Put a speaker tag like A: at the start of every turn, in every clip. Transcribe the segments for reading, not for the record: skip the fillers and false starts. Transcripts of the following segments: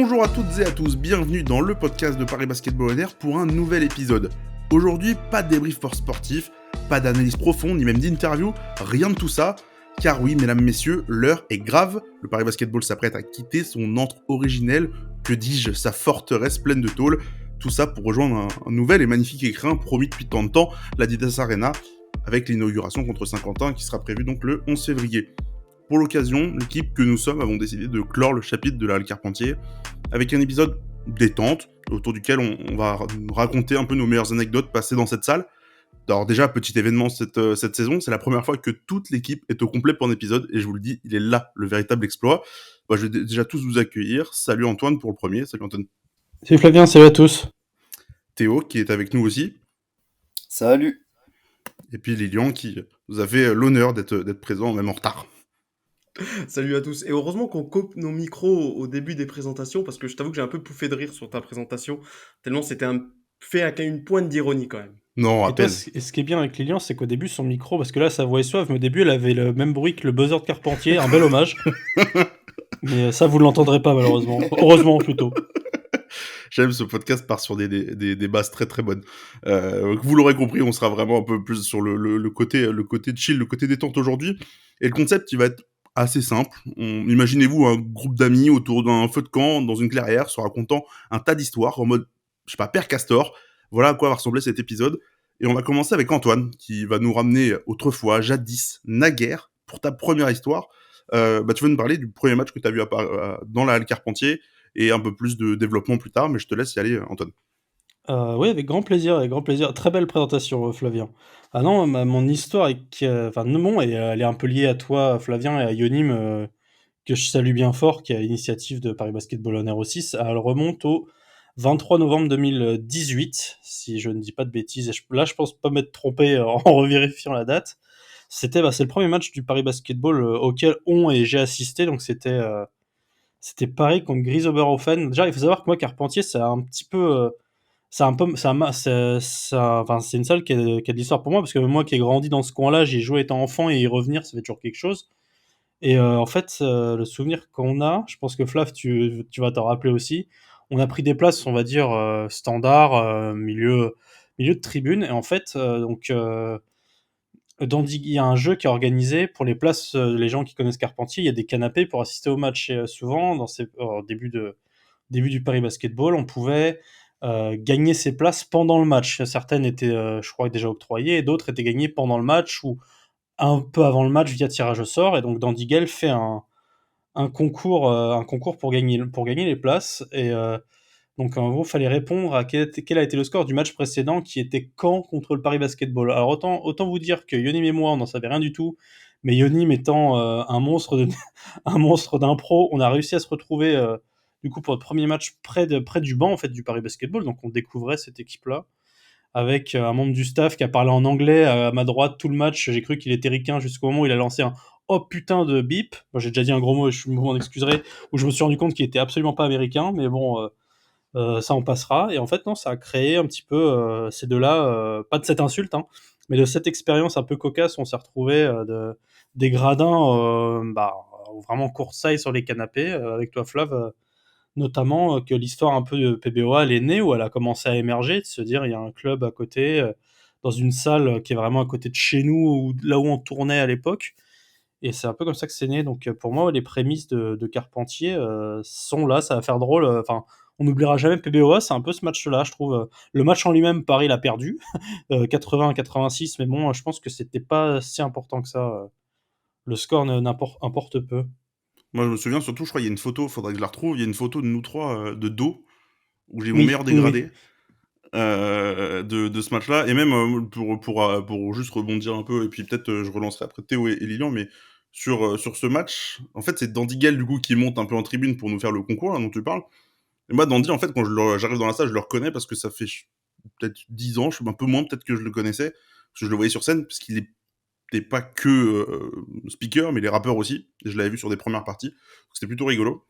A: Bonjour à toutes et à tous, bienvenue dans le podcast de Paris Basketball On Air pour un nouvel épisode. Aujourd'hui, pas de débrief sportif, pas d'analyse profonde, ni même d'interview, rien de tout ça. Car oui, mesdames, messieurs, l'heure est grave. Le Paris Basketball s'apprête à quitter son antre originel, que dis-je, sa forteresse pleine de tôles. Tout ça pour rejoindre un nouvel et magnifique écrin promis depuis tant de temps, l'Adidas Arena, avec l'inauguration contre Saint-Quentin qui sera prévue donc le 11 février. Pour l'occasion, l'équipe que nous sommes avons décidé de clore le chapitre de la Halle Carpentier avec un épisode détente autour duquel on va raconter un peu nos meilleures anecdotes passées dans cette salle. Alors déjà, petit événement cette saison, c'est la première fois que toute l'équipe est au complet pour un épisode, et je vous le dis, il est là, le véritable exploit. Je vais déjà tous vous accueillir. Salut Antoine pour le premier, salut Antoine.
B: Salut Flavien, salut à tous.
A: Théo qui est avec nous aussi,
C: Salut.
A: et puis Lilian qui nous a fait l'honneur d'être présent, même en retard.
D: Salut à tous. Et heureusement qu'on coupe nos micros au début des présentations, parce que je t'avoue que j'ai un peu pouffé de rire sur ta présentation, tellement c'était fait avec une pointe d'ironie quand même.
A: Non, à
B: Et toi,
A: peine.
B: ce qui est bien avec Lilian, c'est qu'au début, son micro, parce que là, sa voix est suave, mais au début, elle avait le même bruit que le buzzer de Carpentier, un bel hommage. Mais ça, vous ne l'entendrez pas, malheureusement. Heureusement, plutôt.
A: J'aime, ce podcast part sur des bases très très bonnes. Vous l'aurez compris, on sera vraiment un peu plus sur le côté chill, le côté détente aujourd'hui. Et le concept, il va être assez simple. Imaginez-vous un groupe d'amis autour d'un feu de camp, dans une clairière, se racontant un tas d'histoires, en mode, je sais pas, Père Castor. Voilà à quoi va ressembler cet épisode. Et on va commencer avec Antoine, qui va nous ramener autrefois, jadis, naguère, pour ta première histoire. Tu vas nous parler du premier match que tu as vu dans la Halle Carpentier, et un peu plus de développement plus tard, mais je te laisse y aller, Antoine.
B: Oui, avec grand plaisir, avec grand plaisir. Très belle présentation, Flavien. Ah non, mon histoire, elle est un peu liée à toi, Flavien, et à Yonim, que je salue bien fort, qui est à l'initiative de Paris Basketball On Air aussi. Elle remonte au 23 novembre 2018, si je ne dis pas de bêtises. Et là, je pense pas m'être trompé en revérifiant la date. C'est le premier match du Paris Basketball auquel j'ai assisté, donc c'était Paris contre Grise Oberhofen. Déjà, il faut savoir que moi, Carpentier, c'est un petit peu... c'est une salle qui a de l'histoire pour moi, parce que moi qui ai grandi dans ce coin-là, j'y ai joué étant enfant, et y revenir, ça fait toujours quelque chose. Et en fait, le souvenir qu'on a, je pense que Flav, tu vas t'en rappeler aussi, on a pris des places, on va dire, standard, milieu de tribune. Et en fait, il y a un jeu qui est organisé pour les places, les gens qui connaissent Carpentier, il y a des canapés pour assister au match. Et souvent, au début du Paris Basketball, on pouvait gagner ses places pendant le match. Certaines étaient, je crois, déjà octroyées, et d'autres étaient gagnées pendant le match ou un peu avant le match via tirage au sort. Et donc Dandy Gale fait un concours pour gagner les places. Et donc en gros, il fallait répondre à quel a été le score du match précédent, qui était Caen contre le Paris Basketball. Alors autant vous dire que Yonim et moi, on n'en savait rien du tout, mais Yonim étant un monstre un monstre d'impro, on a réussi à se retrouver du coup pour notre premier match près du banc en fait du Paris Basketball. Donc on découvrait cette équipe-là avec un membre du staff qui a parlé en anglais à ma droite tout le match. J'ai cru qu'il était ricain jusqu'au moment où il a lancé un oh putain de bip. Bon, j'ai déjà dit un gros mot, je m'en excuserai, où je me suis rendu compte qu'il était absolument pas américain, mais bon, ça on passera. Et en fait, non, ça a créé un petit peu ces deux-là, pas de cette insulte, hein, mais de cette expérience un peu cocasse. On s'est retrouvés des gradins vraiment courtside sur les canapés, avec toi, Flav, notamment que l'histoire un peu de PBOA, elle est née, où elle a commencé à émerger, de se dire il y a un club à côté, dans une salle qui est vraiment à côté de chez nous, là où on tournait à l'époque. Et c'est un peu comme ça que c'est né. Donc pour moi, les prémices de Carpentier sont là, ça va faire drôle. Enfin, on n'oubliera jamais PBOA, c'est un peu ce match-là, je trouve. Le match en lui-même, Paris l'a perdu, 80-86, mais bon, je pense que c'était pas si important que ça. Le score importe peu.
A: Moi, je me souviens surtout, je crois, il y a une photo, faudrait que je la retrouve, il y a une photo de nous trois de dos, où j'ai mon
B: Oui,
A: meilleur
B: oui, oui.
A: dégradé de ce match-là. Et même pour juste rebondir un peu, et puis peut-être je relancerai après Théo et Lilian, mais sur ce match, en fait, c'est Dandy Gale, du coup, qui monte un peu en tribune pour nous faire le concours là, dont tu parles. Et moi, Dandy, en fait, quand j'arrive dans la salle, je le reconnais parce que ça fait peut-être 10 ans, un peu moins peut-être que je le connaissais, parce que je le voyais sur scène, parce qu'il était pas que speaker, mais il est rappeur aussi. Et je l'avais vu sur des premières parties. Donc c'était plutôt rigolo.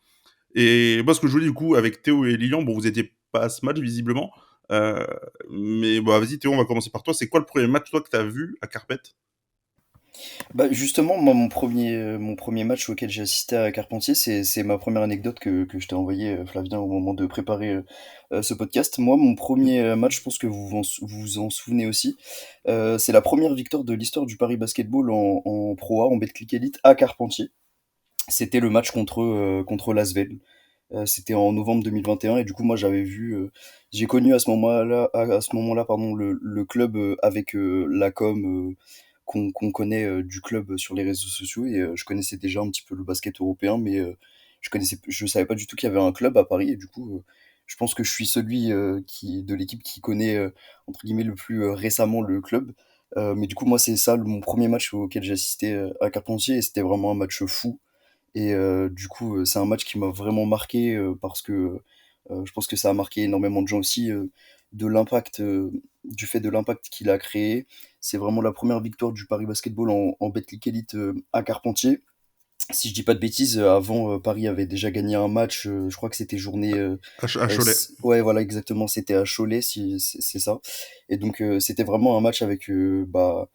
A: Et moi, ce que je voulais du coup avec Théo et Lilian, bon, vous étiez pas à ce match visiblement, mais bah vas-y Théo, on va commencer par toi. C'est quoi le premier match toi que t'as vu à Carpet?
C: Bah, justement, moi, mon premier match auquel j'ai assisté à Carpentier, c'est ma première anecdote que je t'ai envoyée, Flavien, au moment de préparer ce podcast. Moi, mon premier match, je pense que vous en souvenez aussi, c'est la première victoire de l'histoire du Paris Basketball en Pro A, en Betclic Elite, à Carpentier. C'était le match contre l'Asvel. C'était en novembre 2021 et du coup moi j'ai connu à ce moment-là pardon le club avec la com qu'on connaît du club sur les réseaux sociaux et je connaissais déjà un petit peu le basket européen mais je savais pas du tout qu'il y avait un club à Paris et du coup je pense que je suis celui qui de l'équipe qui connaît entre guillemets le plus récemment le club. Mais du coup moi c'est ça mon premier match auquel j'ai assisté à Carpentier et c'était vraiment un match fou et du coup, c'est un match qui m'a vraiment marqué parce que je pense que ça a marqué énormément de gens aussi de l'impact, du fait de l'impact qu'il a créé. C'est vraiment la première victoire du Paris Basketball en Betclic Elite à Carpentier. Si je dis pas de bêtises, avant Paris avait déjà gagné un match, je crois que c'était journée.
A: À Cholet.
C: Ouais, voilà, exactement, c'était à Cholet, si, c'est ça. Et donc, c'était vraiment un match avec, bah,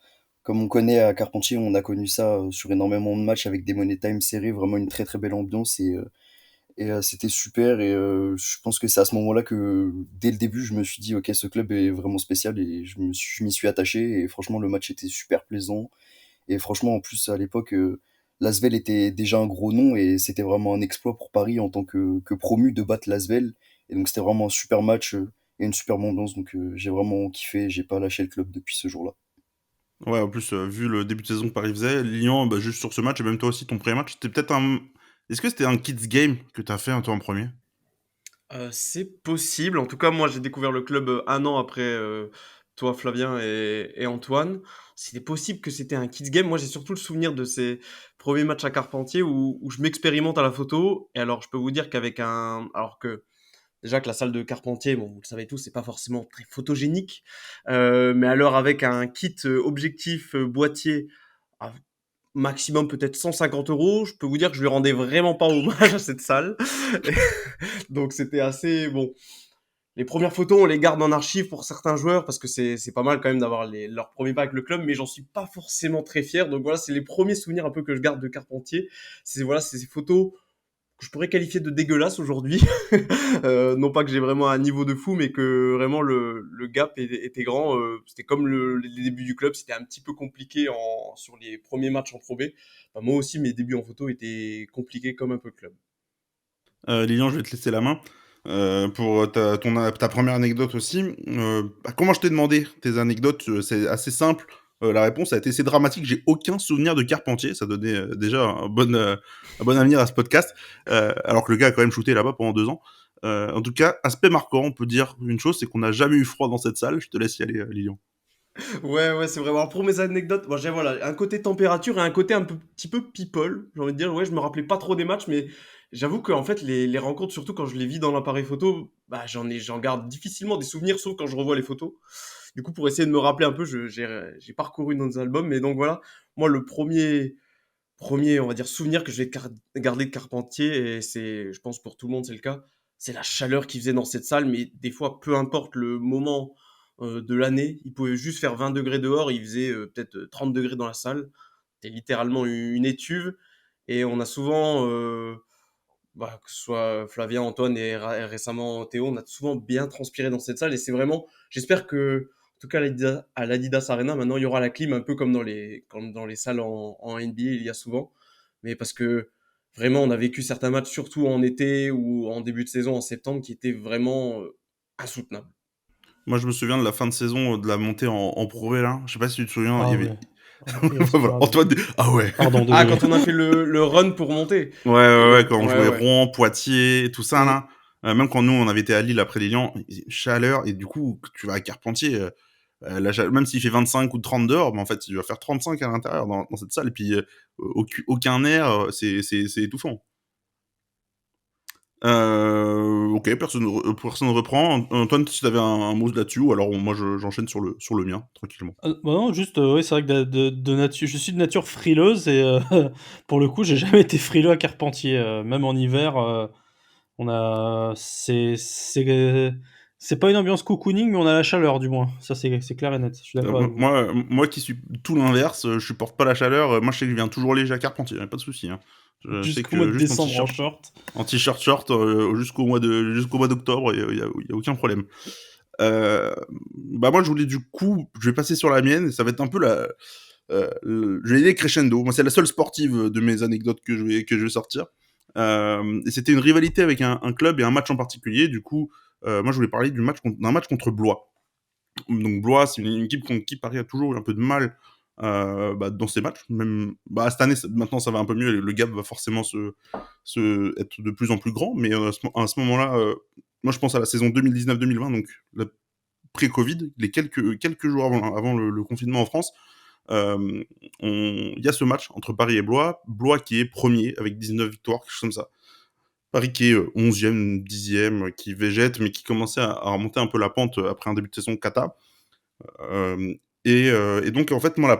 C: comme on connaît à Carpentier, on a connu ça sur énormément de matchs avec des money time serrés, vraiment une très très belle ambiance et c'était super. Et je pense que c'est à ce moment-là que, dès le début, je me suis dit, ok, ce club est vraiment spécial et je m'y suis attaché. Et franchement, le match était super plaisant. Et franchement, en plus, à l'époque, l'Asvel était déjà un gros nom et c'était vraiment un exploit pour Paris en tant que promu de battre l'Asvel. Et donc, c'était vraiment un super match et une super ambiance. Donc, j'ai vraiment kiffé. J'ai pas lâché le club depuis ce jour-là.
A: Ouais, en plus, vu le début de saison que Paris faisait, Lyon, bah, juste sur ce match, et même toi aussi, ton premier match, c'était peut-être un. Est-ce que c'était un Kids Game que t'as fait, toi, en premier?
D: C'est possible. En tout cas, moi, j'ai découvert le club, 1 an après, toi, Flavien et Antoine. C'était possible que c'était un kids game. Moi, j'ai surtout le souvenir de ces premiers matchs à Carpentier où je m'expérimente à la photo et alors je peux vous dire qu'avec un alors que déjà que la salle de Carpentier, bon, vous le savez tous, c'est pas forcément très photogénique, mais alors avec un kit, objectif, boîtier à maximum peut-être 150 €, je peux vous dire que je lui rendais vraiment pas hommage à cette salle. Donc c'était assez bon. Les premières photos, on les garde en archive pour certains joueurs parce que c'est pas mal quand même d'avoir leur premier pas avec le club, mais j'en suis pas forcément très fier. Donc voilà, c'est les premiers souvenirs un peu que je garde de Carpentier. C'est voilà, c'est ces photos que je pourrais qualifier de dégueulasses aujourd'hui. Non pas que j'ai vraiment un niveau de fou, mais que vraiment le gap était grand. C'était comme les débuts du club, c'était un petit peu compliqué sur les premiers matchs en Pro B. Enfin, moi aussi, mes débuts en photo étaient compliqués comme un peu le club.
A: Lilian, je vais te laisser la main pour ta première anecdote aussi. Comment je t'ai demandé tes anecdotes, c'est assez simple. La réponse a été c'est dramatique. J'ai aucun souvenir de Carpentier. Ça donnait déjà un bon avenir à ce podcast. Alors que le gars a quand même shooté là-bas pendant 2 ans. En tout cas, aspect marquant, on peut dire une chose, c'est qu'on n'a jamais eu froid dans cette salle. Je te laisse y aller, Lilian.
D: Ouais, ouais, c'est vrai. Alors pour mes anecdotes, moi j'ai voilà, un côté température et un côté un petit peu people. J'ai envie de dire, ouais, je me rappelais pas trop des matchs, mais j'avoue qu'en fait, les rencontres, surtout quand je les vis dans l'appareil photo, bah j'en garde difficilement des souvenirs, sauf quand je revois les photos. Du coup, pour essayer de me rappeler un peu, j'ai parcouru nos albums, mais donc voilà, moi le premier, on va dire, souvenir que je vais garder de Carpentier, et c'est, je pense pour tout le monde, c'est le cas, c'est la chaleur qu'il faisait dans cette salle, mais des fois, peu importe le moment de l'année, il pouvait juste faire 20 degrés dehors, il faisait peut-être 30 degrés dans la salle. C'était littéralement une étuve, et on a souvent, bah, que ce soit Flavien, Antoine et récemment Théo, on a souvent bien transpiré dans cette salle, et c'est vraiment, j'espère que, en tout cas à l'Adidas Arena, maintenant il y aura la clim un peu comme dans les salles en NBA, il y a souvent. Mais parce que vraiment, on a vécu certains matchs, surtout en été ou en début de saison, en septembre, qui étaient vraiment insoutenables.
A: Moi, je me souviens de la fin de saison de la montée en Pro V, là. Je sais pas si tu te souviens, il y
B: Ah
A: avait.
B: ouais. Et
A: Voilà, Antoine. Ah ouais.
B: pardon,
D: Ah,
B: désolé.
D: quand on a fait le run pour monter.
A: Ouais, ouais, ouais, quand on
D: Ouais,
A: jouait
D: ouais.
A: Rouen, Poitiers, tout ça,
D: Mm.
A: là. Même quand nous, on avait été à Lille après Lilian, il faisait une chaleur, et du coup, que tu vas à Carpentier, même s'il fait 25 ou 30 dehors, mais en fait, il va faire 35 à l'intérieur dans cette salle, et puis aucun air, c'est étouffant. Ok, personne reprend. Antoine, si t'avais un mot là-dessus, ou alors moi j'enchaîne sur le mien, tranquillement.
B: Bah, non, juste, oui, c'est vrai que de nature je suis de nature frileuse et pour le coup, j'ai jamais été frileux à Carpentier, même en hiver, on a C'est pas une ambiance cocooning, mais on a la chaleur, du moins. Ça, c'est clair et net. Je suis d'accord avec vous.
A: Moi qui suis tout l'inverse, je supporte pas la chaleur. Moi, je sais que je viens toujours léger à Carpentier, y a pas de souci. Hein. Je sais
B: Jusqu'au mois
A: que
B: de
A: juste
B: décembre en short.
A: en t-shirt short jusqu'au mois d'octobre, y a aucun problème. Bah moi, je voulais du coup, je vais passer sur la mienne. Ça va être un peu je vais aller crescendo. Moi, c'est la seule sportive de mes anecdotes que je vais sortir. Et c'était une rivalité avec un club et un match en particulier. Du coup, moi, je voulais parler d'un match contre Blois. Donc Blois, c'est une équipe contre qui Paris a toujours eu un peu de mal dans ces matchs. Même cette année, maintenant ça va un peu mieux. Le gap va forcément être de plus en plus grand. Mais à ce moment-là, moi je pense à la saison 2019-2020, donc la pré-Covid, les quelques jours avant le confinement en France. Il y a ce match entre Paris et Blois. Blois qui est premier avec 19 victoires, quelque chose comme ça. Paris qui est 11e, 10e, qui végète, mais qui commençait à remonter un peu la pente après un début de saison cata. Et donc, en fait, moi,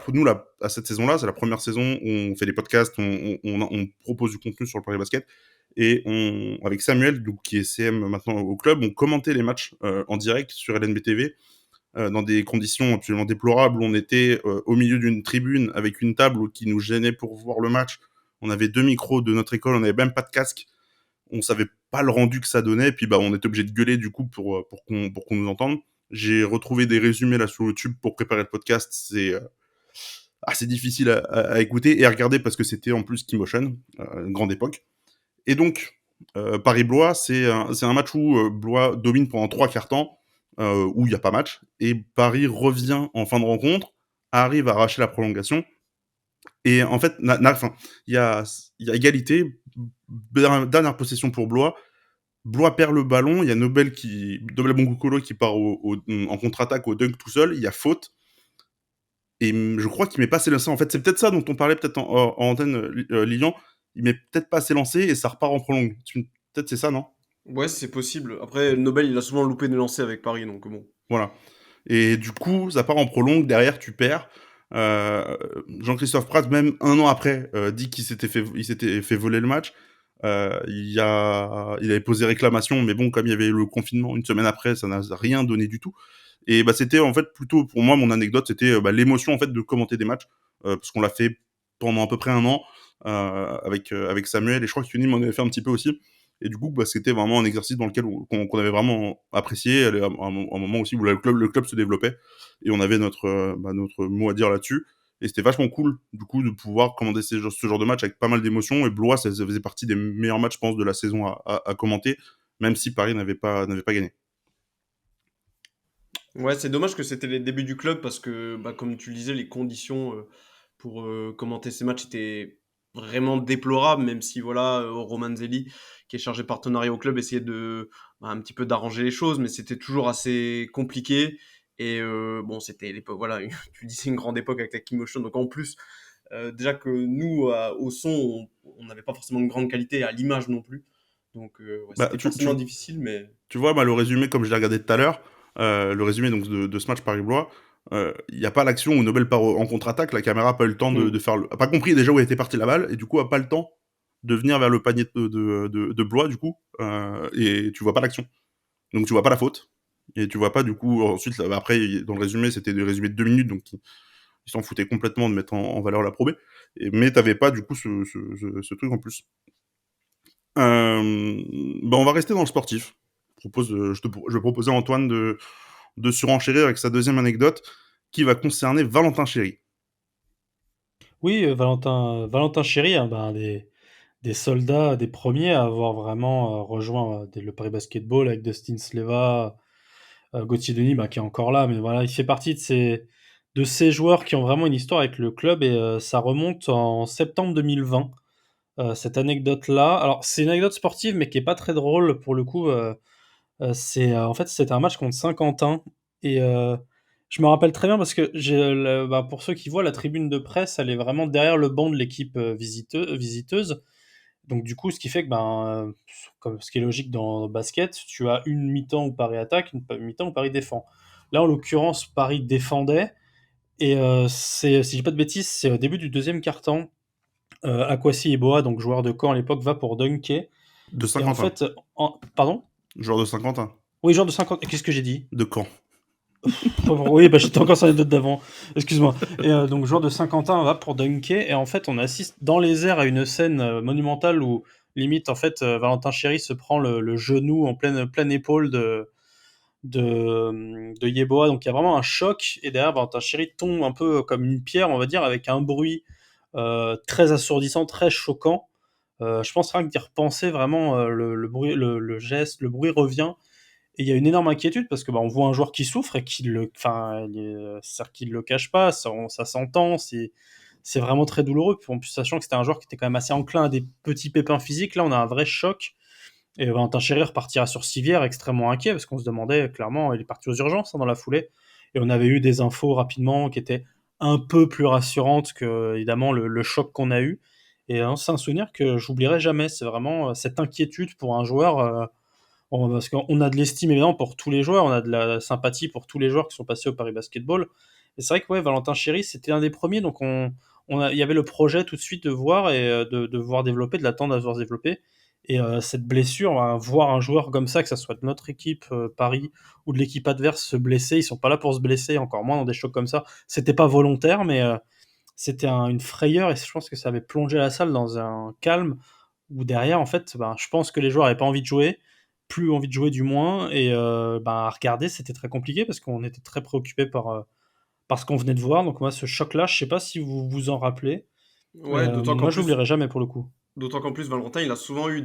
A: à cette saison-là, c'est la première saison où on fait des podcasts, on propose du contenu sur le Paris Basket. Et avec Samuel, donc, qui est CM maintenant au club, on commentait les matchs en direct sur LNB TV dans des conditions absolument déplorables. On était au milieu d'une tribune avec une table qui nous gênait pour voir le match. On avait 2 micros de notre école, on n'avait même pas de casque. On savait pas le rendu que ça donnait. Et puis, on était obligé de gueuler du coup pour qu'on nous entende. J'ai retrouvé des résumés là sur YouTube pour préparer le podcast. C'est assez difficile à écouter et à regarder parce que c'était en plus Keymotion, une grande époque. Et donc, Paris-Blois, c'est un match où Blois domine pendant 3 quarts temps, où il n'y a pas match. Et Paris revient en fin de rencontre, arrive à arracher la prolongation. Et en fait, il y a égalité, dernière possession pour Blois. Blois perd le ballon, il y a Nobel Bongokolo qui part en contre-attaque au dunk tout seul, il y a faute. Et je crois qu'il met pas assez lancé. En fait, c'est peut-être ça dont on parlait peut-être en antenne, Lilian. Il met peut-être pas assez lancé et ça repart en prolongue. Peut-être c'est ça, non?
D: Ouais, c'est possible. Après, Nobel, il a souvent loupé des lancers avec Paris, donc bon.
A: Voilà. Et du coup, ça part en prolongue. Derrière, tu perds. Jean-Christophe Prat, même un an après, dit il s'était fait voler le match. Il avait posé réclamation, mais bon, comme il y avait le confinement une semaine après, ça n'a rien donné du tout. Et c'était en fait plutôt pour moi mon anecdote, c'était l'émotion en fait de commenter des matchs parce qu'on l'a fait pendant à peu près un an avec Samuel et je crois que Yunim en avait fait un petit peu aussi. Et du coup, c'était vraiment un exercice dans lequel qu'on avait vraiment apprécié. Un moment aussi où le club se développait et on avait notre mot à dire là-dessus. Et c'était vachement cool, du coup, de pouvoir commander ce genre de match avec pas mal d'émotions. Et Blois, ça faisait partie des meilleurs matchs, je pense, de la saison à commenter, même si Paris n'avait pas gagné.
D: Ouais, c'est dommage que c'était les débuts du club parce que, comme tu le disais, les conditions pour commenter ces matchs étaient vraiment déplorables, même si voilà, Roman Zeli, qui est chargé de partenariat au club, essayait de un petit peu d'arranger les choses, mais c'était toujours assez compliqué. Et bon, c'était l'époque, voilà, tu disais une grande époque avec la Keymotion, donc en plus, déjà que nous, au son, on n'avait pas forcément une grande qualité, à l'image non plus. Donc ouais, c'était forcément difficile, mais...
A: Tu vois, le résumé, comme je l'ai regardé tout à l'heure, le résumé donc, de ce match Paris-Blois, il n'y a pas l'action où Nobel part en contre-attaque, la caméra n'a pas eu le temps de faire a pas compris déjà où était partie la balle, et du coup a pas le temps de venir vers le panier de Blois, du coup, et tu vois pas l'action. Donc tu vois pas la faute, et tu vois pas, du coup, ensuite, après, dans le résumé, c'était des résumés de 2 minutes, donc ils s'en foutaient complètement de mettre en valeur la probée, mais t'avais pas, du coup, ce truc en plus. On va rester dans le sportif. Je vais proposer à Antoine de surenchérir avec sa deuxième anecdote qui va concerner Valentin Chéry.
B: Oui, Valentin Chéry, hein, des soldats, des premiers à avoir vraiment rejoint le Paris Basketball avec Dustin Sleva, Gauthier Denis, qui est encore là, mais voilà, il fait partie de ces joueurs qui ont vraiment une histoire avec le club et ça remonte en septembre 2020. Cette anecdote-là, alors c'est une anecdote sportive, mais qui est pas très drôle pour le coup. En fait, c'était un match contre Saint-Quentin et je me rappelle très bien parce que pour ceux qui voient, la tribune de presse, elle est vraiment derrière le banc de l'équipe visiteuse. Donc du coup, ce qui fait que, comme ce qui est logique dans le basket, tu as une mi-temps où Paris attaque, une mi-temps où Paris défend. Là, en l'occurrence, Paris défendait et si je dis pas de bêtises, c'est au début du deuxième quart-temps. Akwasi Eboa, donc joueur de Caen à l'époque, va pour dunker
A: De
B: et en
A: Saint-Quentin.
B: fait, pardon?
A: Joueur de Saint-Quentin.
B: Oui, joueur de 50. Qu'est-ce que j'ai dit?
A: De Caen.
B: Oui, bah, j'étais encore sur les notes d'avant. Excuse-moi. Et donc, joueur de Saint-Quentin va pour dunker. Et en fait, on assiste dans les airs à une scène monumentale où, limite, en fait, Valentin Chéry se prend le genou en pleine épaule de Yeboah. Donc, il y a vraiment un choc. Et derrière, Valentin Chéry tombe un peu comme une pierre, on va dire, avec un bruit très assourdissant, très choquant. Je pense rien que d'y repenser, vraiment, le bruit, le geste, le bruit revient. Et il y a une énorme inquiétude parce que on voit un joueur qui souffre et c'est-à-dire qu'il le cache pas, ça s'entend, c'est vraiment très douloureux. Puis en plus, sachant que c'était un joueur qui était quand même assez enclin à des petits pépins physiques, là on a un vrai choc. Et Valentin Chéry repartira sur civière extrêmement inquiet parce qu'on se demandait clairement, il est parti aux urgences dans la foulée. Et on avait eu des infos rapidement qui étaient un peu plus rassurantes que évidemment le choc qu'on a eu. Et c'est un souvenir que j'oublierai jamais. C'est vraiment cette inquiétude pour un joueur. Parce qu'on a de l'estime évidemment pour tous les joueurs, on a de la sympathie pour tous les joueurs qui sont passés au Paris Basketball. Et c'est vrai que Valentin Chéry, c'était un des premiers, donc il y avait le projet tout de suite de voir et de voir développer, de l'attendre à voir se développer. Et cette blessure, voir un joueur comme ça, que ce soit de notre équipe Paris ou de l'équipe adverse se blesser, ils sont pas là pour se blesser, encore moins dans des chocs comme ça. C'était pas volontaire, mais c'était une frayeur et je pense que ça avait plongé la salle dans un calme où derrière, en fait, je pense que les joueurs n'avaient pas envie de jouer, plus envie de jouer du moins, et à regarder, c'était très compliqué parce qu'on était très préoccupé par ce qu'on venait de voir. Donc moi, ce choc-là, je sais pas si vous vous en rappelez.
D: Ouais, d'autant qu'en
B: Moi, je
D: plus,
B: l'oublierai jamais pour le coup.
D: D'autant qu'en plus, Valentin, il a souvent eu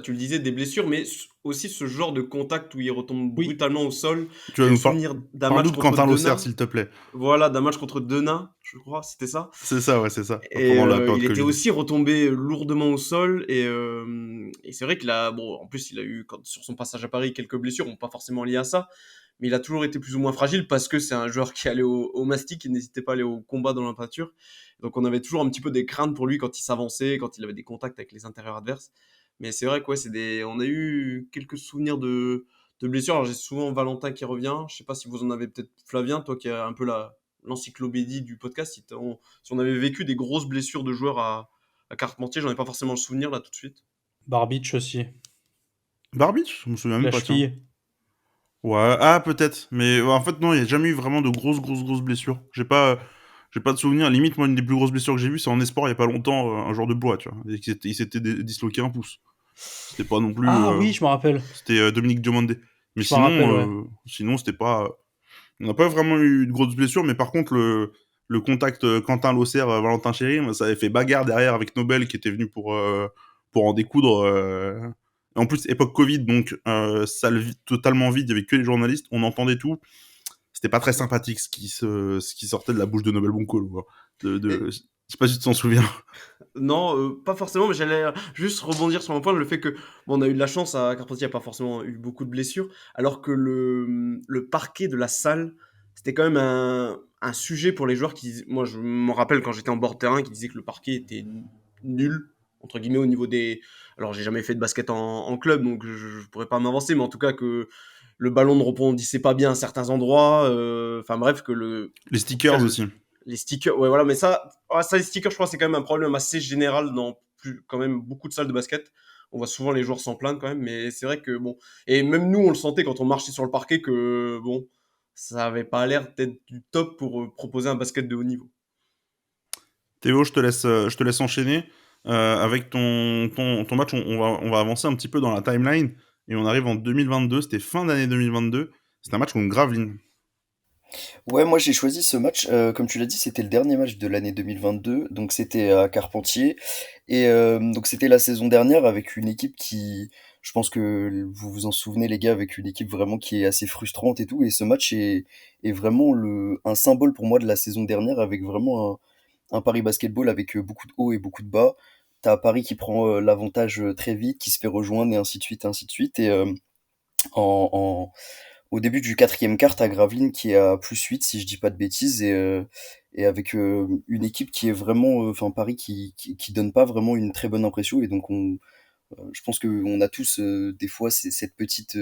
D: tu le disais, des blessures, mais aussi ce genre de contact où il retombe
B: Oui,
D: brutalement au sol.
A: Tu vas
D: J'ai le
A: nous
D: souvenir d'un match
A: parle-nous de
D: contre
A: Quentin Losser,
D: Denain.
A: s'il te plaît.
D: Voilà, d'un match contre Denain, je crois, c'était ça.
A: C'est ça, ouais, c'est ça.
D: Et
A: Pendant la période
D: il était
A: Covid.
D: aussi retombé lourdement au sol. Et c'est vrai qu'il a, bon, en plus, il a eu, sur son passage à Paris, quelques blessures, bon, pas forcément liées à ça, mais il a toujours été plus ou moins fragile parce que c'est un joueur qui allait au mastic, qui n'hésitait pas à aller au combat dans la peinture. Donc on avait toujours un petit peu des craintes pour lui quand il s'avançait, quand il avait des contacts avec les intérieurs adverses. Mais c'est vrai que on a eu quelques souvenirs de blessures. Alors j'ai souvent Valentin qui revient. Je sais pas si vous en avez peut-être Flavien, toi qui as un peu l'encyclopédie du podcast, si on avait vécu des grosses blessures de joueurs à Carpentier, j'en ai pas forcément le souvenir là tout de suite.
B: Barbitch aussi,
A: Barbitch? Je me souviens même
B: la
A: pas, tiens.
B: cheville.
A: Ouais, ah, peut-être. Mais en fait, non, il n'y a jamais eu vraiment de grosses blessures. J'ai pas de souvenir. Limite, moi, une des plus grosses blessures que j'ai vues, c'est en esport il y a pas longtemps, un joueur de bois, tu vois. Il s'était disloqué un pouce. C'était pas non plus.
B: Ah oui, je me rappelle.
A: C'était Dominique Diomandé. Mais
B: Je me rappelle, ouais.
A: sinon, c'était pas. On n'a pas vraiment eu de grosses blessures, mais par contre, le contact Quentin Losser, Valentin Chéry, ça avait fait bagarre derrière avec Nobel qui était venu pour en découdre. En plus, époque Covid, donc salle totalement vide, il y avait que les journalistes, on entendait tout. C'était pas très sympathique ce qui sortait de la bouche de Nobel Bonko. Quoi.
D: Et,
A: Je sais pas si tu t'en souviens.
D: non, pas forcément, mais j'allais juste rebondir sur mon point, le fait que bon, on a eu de la chance à Carpentier, il n'y a pas forcément eu beaucoup de blessures, alors que le parquet de la salle, c'était quand même un sujet pour les joueurs moi je me rappelle quand j'étais en bord de terrain, qui disaient que le parquet était nul, entre guillemets, au niveau des... Alors j'ai jamais fait de basket en club, donc je pourrais pas m'avancer, mais en tout cas que le ballon ne rebondissait pas bien à certains endroits, enfin bref,
A: Les
D: en tout cas,
A: stickers aussi.
D: les stickers, ouais, voilà, mais ça, les stickers, je crois, c'est quand même un problème assez général dans quand même beaucoup de salles de basket. On voit souvent les joueurs s'en plaindre quand même, mais c'est vrai que bon, et même nous, on le sentait quand on marchait sur le parquet que bon, ça avait pas l'air d'être du top pour proposer un basket de haut niveau.
A: Théo, je te laisse enchaîner. Avec ton match, on va avancer un petit peu dans la timeline. Et on arrive en 2022, c'était fin d'année 2022. C'était un match contre Gravelines.
C: Ouais, moi j'ai choisi ce match, comme tu l'as dit, c'était le dernier match de l'année 2022, donc c'était à Carpentier. Et donc c'était la saison dernière avec une équipe qui, je pense que vous vous en souvenez les gars, avec une équipe vraiment qui est assez frustrante et tout. Et ce match est vraiment un symbole pour moi de la saison dernière, avec vraiment un Paris Basketball avec beaucoup de hauts et beaucoup de bas. T'as Paris qui prend l'avantage très vite, qui se fait rejoindre et ainsi de suite, ainsi de suite. Et en, au début du quatrième quart, t'as Gravelines qui est à +8 si je dis pas de bêtises et avec une équipe qui est vraiment, enfin Paris qui donne pas vraiment une très bonne impression et donc je pense que on a tous des fois cette petite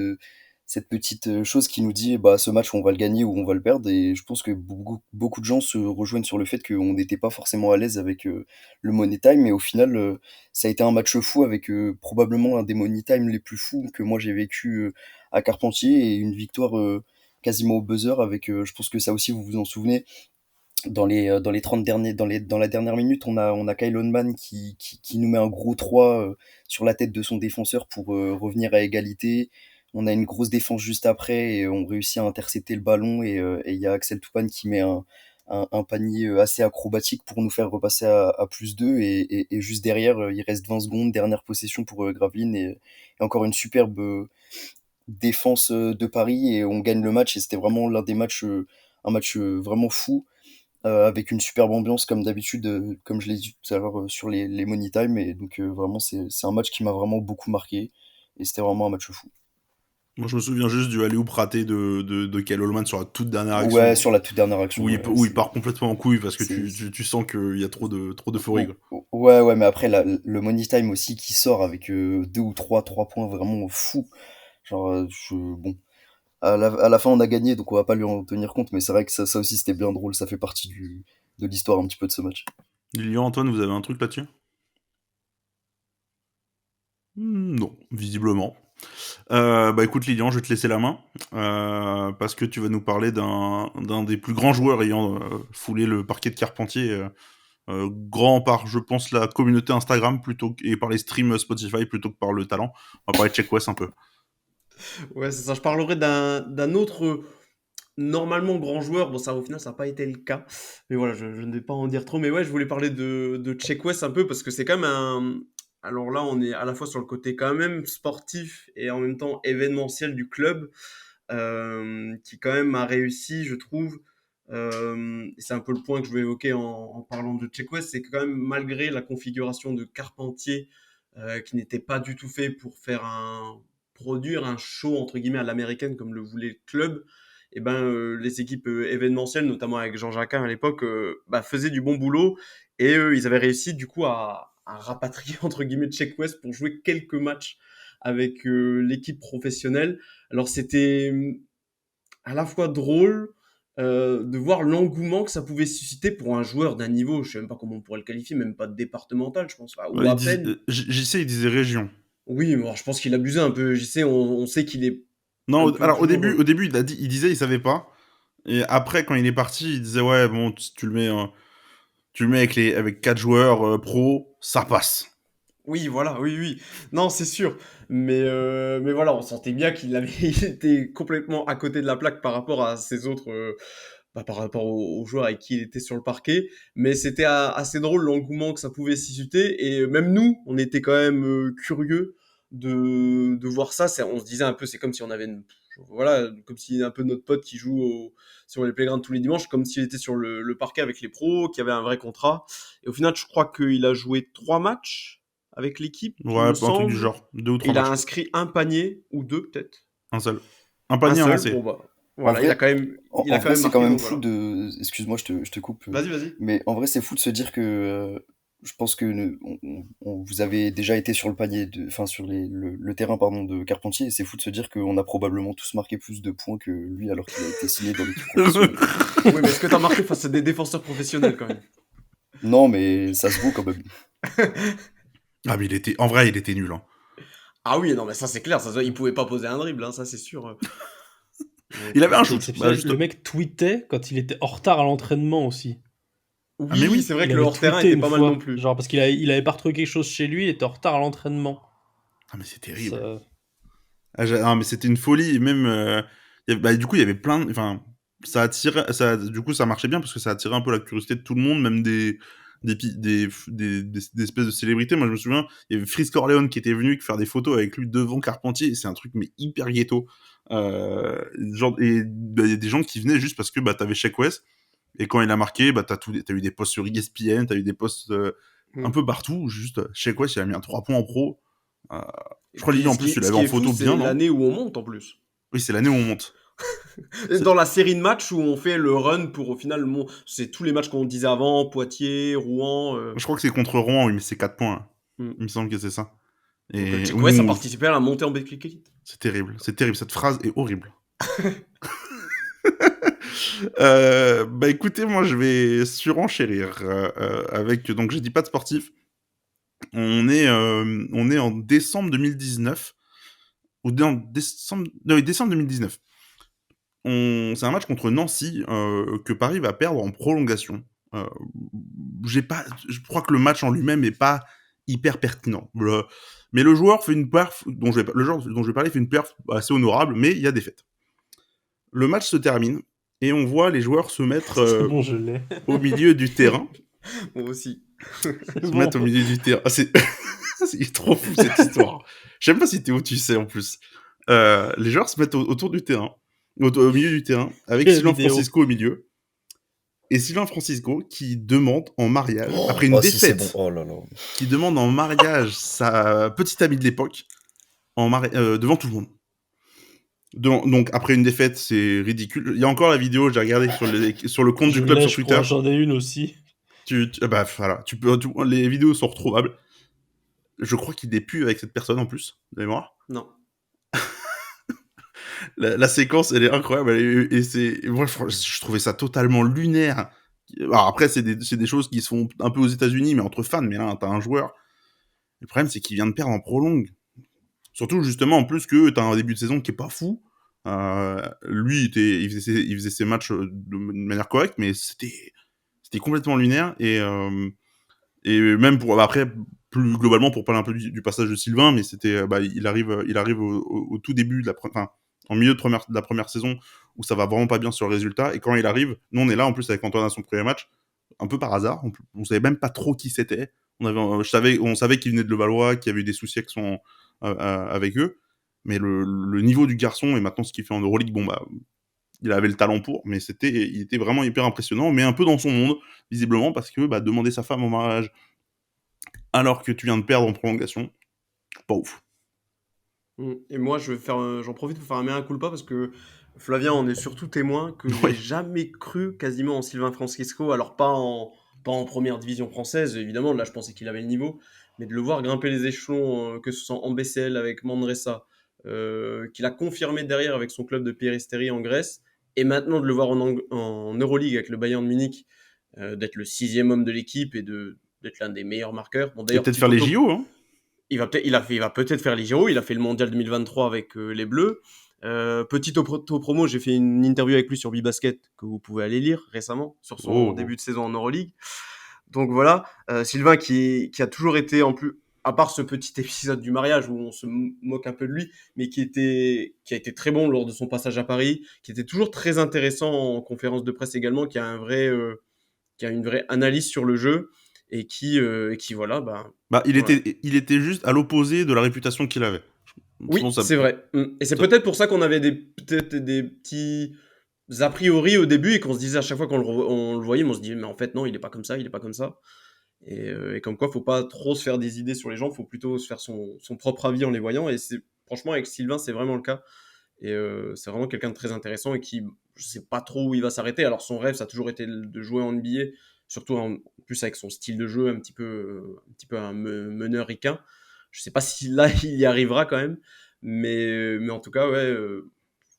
C: cette petite chose qui nous dit ce match on va le gagner ou on va le perdre, et je pense que beaucoup de gens se rejoignent sur le fait qu'on n'était pas forcément à l'aise avec le Money Time, mais au final ça a été un match fou avec probablement un des Money Time les plus fous que moi j'ai vécu à Carpentier, et une victoire quasiment au buzzer avec je pense que ça aussi vous vous en souvenez, dans les 30 derniers, dans la dernière minute, on a Kyle Oldman qui nous met un gros 3 sur la tête de son défenseur pour revenir à égalité. On a une grosse défense juste après et on réussit à intercepter le ballon, et il y a Axel Toupane qui met un panier assez acrobatique pour nous faire repasser à plus 2, et juste derrière, il reste 20 secondes, dernière possession pour Gravelines, et encore une superbe défense de Paris, et on gagne le match, et c'était vraiment l'un des matchs, un match vraiment fou, avec une superbe ambiance comme d'habitude, comme je l'ai dit tout à l'heure sur les Money Time, et donc vraiment c'est un match qui m'a vraiment beaucoup marqué, et c'était vraiment un match fou.
A: Moi, je me souviens juste du alley-oop raté de Kyle Holman sur la toute dernière action,
C: Ouais, sur la toute dernière action,
A: où
C: ouais,
A: où il part complètement en couille parce que
C: c'est-
A: tu sens qu'il y a trop d'euphorie. Quoi.
C: ouais, mais après le Money Time aussi qui sort avec deux ou trois points vraiment fous. Genre, bon, à la fin on a gagné, donc on va pas lui en tenir compte, mais c'est vrai que ça aussi c'était bien drôle, ça fait partie de l'histoire un petit peu de ce match.
A: Lilian, Antoine, vous avez un truc là-dessus? Non, visiblement. Bah écoute Lilian, je vais te laisser la main parce que tu vas nous parler d'un des plus grands joueurs ayant foulé le parquet de Carpentier, grand par, je pense, la communauté Instagram et par les streams Spotify plutôt que par le talent. On va parler de Check West un peu.
D: Ouais, c'est ça. Je parlerai d'un autre, normalement grand joueur. Bon, ça, au final, ça n'a pas été le cas. Mais voilà, je ne vais pas en dire trop. Mais ouais, je voulais parler de Check West un peu parce que c'est quand même un. Alors là, on est à la fois sur le côté quand même sportif et en même temps événementiel du club, qui quand même a réussi, je trouve. Et c'est un peu le point que je vais évoquer en parlant de Check West, c'est que quand même malgré la configuration de Carpentier, qui n'était pas du tout fait pour produire un show entre guillemets à l'américaine comme le voulait le club, et ben les équipes événementielles, notamment avec Jean Jacquin à l'époque, faisaient du bon boulot, et ils avaient réussi du coup à rapatrier entre guillemets Check West pour jouer quelques matchs avec l'équipe professionnelle. Alors c'était à la fois drôle de voir l'engouement que ça pouvait susciter pour un joueur d'un niveau, je sais même pas comment on pourrait le qualifier, même pas départemental, je pense, ou
A: Ouais,
D: à peine.
A: JC, il disait région.
D: Oui, mais alors, je pense qu'il abusait un peu. Je sais, on sait qu'il est
A: Non,
D: un peu
A: alors
D: toujours.
A: au début, il disait il savait pas. Et après, quand il est parti, il disait ouais, bon, tu le mets avec 4 joueurs pro, ça passe.
D: Oui, voilà, oui, oui. Non, c'est sûr. Mais voilà, on sentait bien qu'il avait il était complètement à côté de la plaque par rapport à ses autres, par rapport aux joueurs avec qui il était sur le parquet. Mais c'était assez drôle l'engouement que ça pouvait susciter. Et même nous, on était quand même curieux de voir ça. On se disait un peu, c'est comme si on avait voilà, comme si un peu notre pote qui joue sur les playgrounds tous les dimanches, comme s'il était sur le parquet avec les pros, qui avait un vrai contrat. Et au final, je crois qu'il a joué 3 matchs avec l'équipe, il
A: Ouais,
D: me
A: un truc du
D: semble.
A: genre. 2 ou
D: Et
A: 3
D: il a
A: matchs.
D: inscrit un panier ou deux peut-être.
A: Un seul. Un
D: Un
A: panier, un
D: seul.
A: lancé.
D: Bon bah
C: En
D: voilà,
C: vrai,
D: il
C: en
D: a quand
C: vrai,
D: même
C: c'est quand
D: marqué,
C: même
D: donc
C: fou
D: voilà.
C: de. Excuse-moi, je te coupe.
D: Vas-y, vas-y.
C: Mais en vrai, c'est fou de se dire que je pense que vous avez déjà été sur le panier, enfin sur le terrain pardon, de Carpentier, et c'est fou de se dire qu'on a probablement tous marqué plus de points que lui alors qu'il a été signé dans l'équipe professionnelle.
D: Oui, mais est-ce que t'as marqué face à des défenseurs professionnels quand même?
C: Non, mais ça se vaut quand même.
A: Ah, mais en vrai, il était nul. Hein.
D: Ah oui, non, mais ça c'est clair, il pouvait pas poser un dribble, hein, ça c'est sûr.
A: Il
D: Donc,
A: avait un
B: C'est
A: shoot. Bah,
B: exceptionnel.
A: juste.
B: Le mec tweetait quand il était en retard à l'entraînement aussi.
A: Ah, mais
D: oui,
A: oui.
D: c'est vrai
B: Il
D: que le
B: avait
D: hors-terrain
B: tweeté
D: était
B: une
D: pas mal non
B: fois,
D: plus.
B: genre parce il avait pas retrouvé quelque chose chez lui, il était en retard à l'entraînement.
A: Ah, mais c'est terrible.
B: Ça-
A: Ah, mais c'était une folie. Et même. Du coup, il y avait plein. Enfin, ça attirait. Du coup, ça marchait bien parce que ça attirait un peu la curiosité de tout le monde, même des espèces de célébrités. Moi, je me souviens, il y avait Frisk Corleone qui était venu faire des photos avec lui devant Carpentier. Et c'est un truc, mais hyper ghetto. Il y a des gens qui venaient juste parce que t'avais Sheck West. Et quand il a marqué, t'as eu des posts sur ESPN, t'as eu des posts un
D: Hmm.
A: peu partout. Juste, Sheck West, il a mis un 3 points en pro. Euh, je
D: Et
A: crois, Lily,
D: puis
A: en plus, tu
D: ce
A: l'avais
D: qui
A: en
D: est fou,
A: photo
D: c'est
A: bien, non?
D: l'année où on monte en plus.
A: Oui, c'est l'année où on monte. C'est-
D: Dans la série de matchs où on fait le run pour au final, c'est tous les matchs qu'on disait avant, Poitiers, Rouen.
A: Je crois que c'est contre Rouen, oui, mais c'est 4 points.
D: Hmm.
A: Il me semble que c'est ça.
D: Donc,
A: Et
D: Check West a
A: ouh,
D: participé à la montée en Betclic Elite.
A: c'est terrible, cette phrase est horrible. Bah écoutez, moi je vais surenchérir avec, donc j'ai dit pas de sportif. On est en décembre 2019, ou en décembre, non, oui, décembre 2019. C'est un match contre Nancy que Paris va perdre en prolongation. Euh, je crois que le match en lui-même est pas hyper pertinent. Mais le joueur fait une perf, le joueur dont je vais parler fait une perf assez honorable, mais il y a défaite. Le match se termine et on voit les joueurs se mettre
B: C'est bon, je l'ai.
A: au milieu du terrain.
D: Moi aussi.
B: C'est
A: Se
B: bon.
A: mettre au milieu du terrain. Ah, c'est trop fou cette histoire. Je sais même pas si Théo tu sais en plus. Les joueurs se mettent autour du terrain, au milieu du terrain, avec
B: Quelle
A: Sylvain
B: vidéo.
A: Francisco au milieu. Et Sylvain Francisco qui demande en mariage, après une
C: Oh, si c'est
A: défaite,
C: bon. Oh là là.
A: qui demande en mariage sa petite amie de l'époque, devant tout le monde. Donc après une défaite, c'est ridicule. Il y a encore la vidéo, j'ai regardé sur le compte
B: Je
A: du club
B: l'ai,
A: sur
B: je
A: Twitter.
B: crois, j'en ai une aussi.
A: Bah voilà, les vidéos sont retrouvables. Je crois qu'il n'est plus avec cette personne en plus, de mémoire.
D: Non.
A: La séquence, elle est incroyable. Moi, je trouvais ça totalement lunaire. Alors après, c'est des choses qui se font un peu aux États-Unis, mais entre fans. Mais là, t'as un joueur. Le problème, c'est qu'il vient de perdre en prolongue. Surtout, justement, en plus que t'as un début de saison qui est pas fou. Lui, il faisait ses matchs de manière correcte, mais c'était complètement lunaire. Et même après, plus globalement, pour parler un peu du passage de Sylvain, mais il arrive au tout début en milieu de la première saison, où ça va vraiment pas bien sur le résultat. Et quand il arrive, nous on est là en plus avec Antoine à son premier match, un peu par hasard. On savait même pas trop qui c'était. On savait qu'il venait de Levallois, qu'il y avait eu des soucis avec eux. Mais le niveau du garçon et maintenant ce qu'il fait en Euroleague, bon bah, il avait le talent pour, mais il était vraiment hyper impressionnant, mais un peu dans son monde, visiblement, parce que demander sa femme au mariage alors que tu viens de perdre en prolongation, pas ouf.
D: Et moi, j'en profite pour faire un mea culpa parce que Flavien en est surtout témoin que
A: Ouais.
D: j'ai jamais cru quasiment en Sylvain Francisco. Alors pas en première division française, évidemment. Là, je pensais qu'il avait le niveau, mais de le voir grimper les échelons, que ce soit en BCL avec Mandresa, qu'il a confirmé derrière avec son club de Peristeri en Grèce, et maintenant de le voir en Euroleague avec le Bayern de Munich, d'être le 6e homme de l'équipe et d'être l'un des meilleurs marqueurs. Bon,
A: Et
D: d'ailleurs,
A: peut-être
D: petit
A: faire les
D: poteau,
A: JO, hein.
D: il va peut-être faire les JO. Il a fait le mondial 2023 avec les Bleus. Petit auto promo, j'ai fait une interview avec lui sur Bibasket que vous pouvez aller lire récemment sur son
A: Oh.
D: début de saison en Euroleague. Donc voilà, Sylvain qui a toujours été en plus, à part ce petit épisode du mariage où on se moque un peu de lui, mais qui a été très bon lors de son passage à Paris, qui était toujours très intéressant en conférence de presse également, qui a une vraie analyse sur le jeu et qui voilà, voilà.
A: Il était juste à l'opposé de la réputation qu'il avait. Je
D: Oui,
A: pense
D: c'est vrai. Et c'est peut-être pour ça qu'on avait peut-être des petits a priori au début et qu'on se disait à chaque fois on le voyait, mais on se disait, mais en fait, non, il est pas comme ça, il est pas comme ça. Et comme quoi, faut pas trop se faire des idées sur les gens, faut plutôt se faire son propre avis en les voyant. Et franchement, avec Sylvain, c'est vraiment le cas. Et c'est vraiment quelqu'un de très intéressant et qui, je sais pas trop où il va s'arrêter. Alors, son rêve, ça a toujours été de jouer en NBA, surtout en plus avec son style de jeu un petit peu un meneur ricain. Je sais pas si là, il y arrivera quand même. Mais en tout cas, ouais,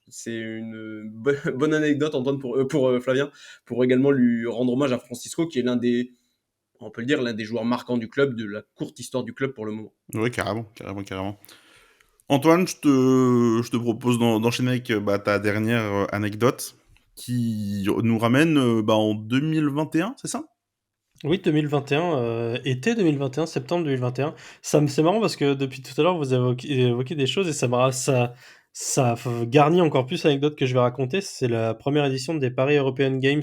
D: c'est une bonne anecdote, Antoine, pour Flavien, pour également lui rendre hommage à Francisco, qui est on peut le dire, l'un des joueurs marquants du club, de la courte histoire du club pour le moment.
A: Ouais, carrément. Antoine, je te propose d'enchaîner avec ta dernière anecdote qui nous ramène en 2021, c'est ça?
B: Oui, 2021, été 2021, septembre 2021. C'est marrant parce que depuis tout à l'heure, vous avez évoqué des choses et ça garnit encore plus l'anecdote que je vais raconter. C'est la première édition des Paris European Games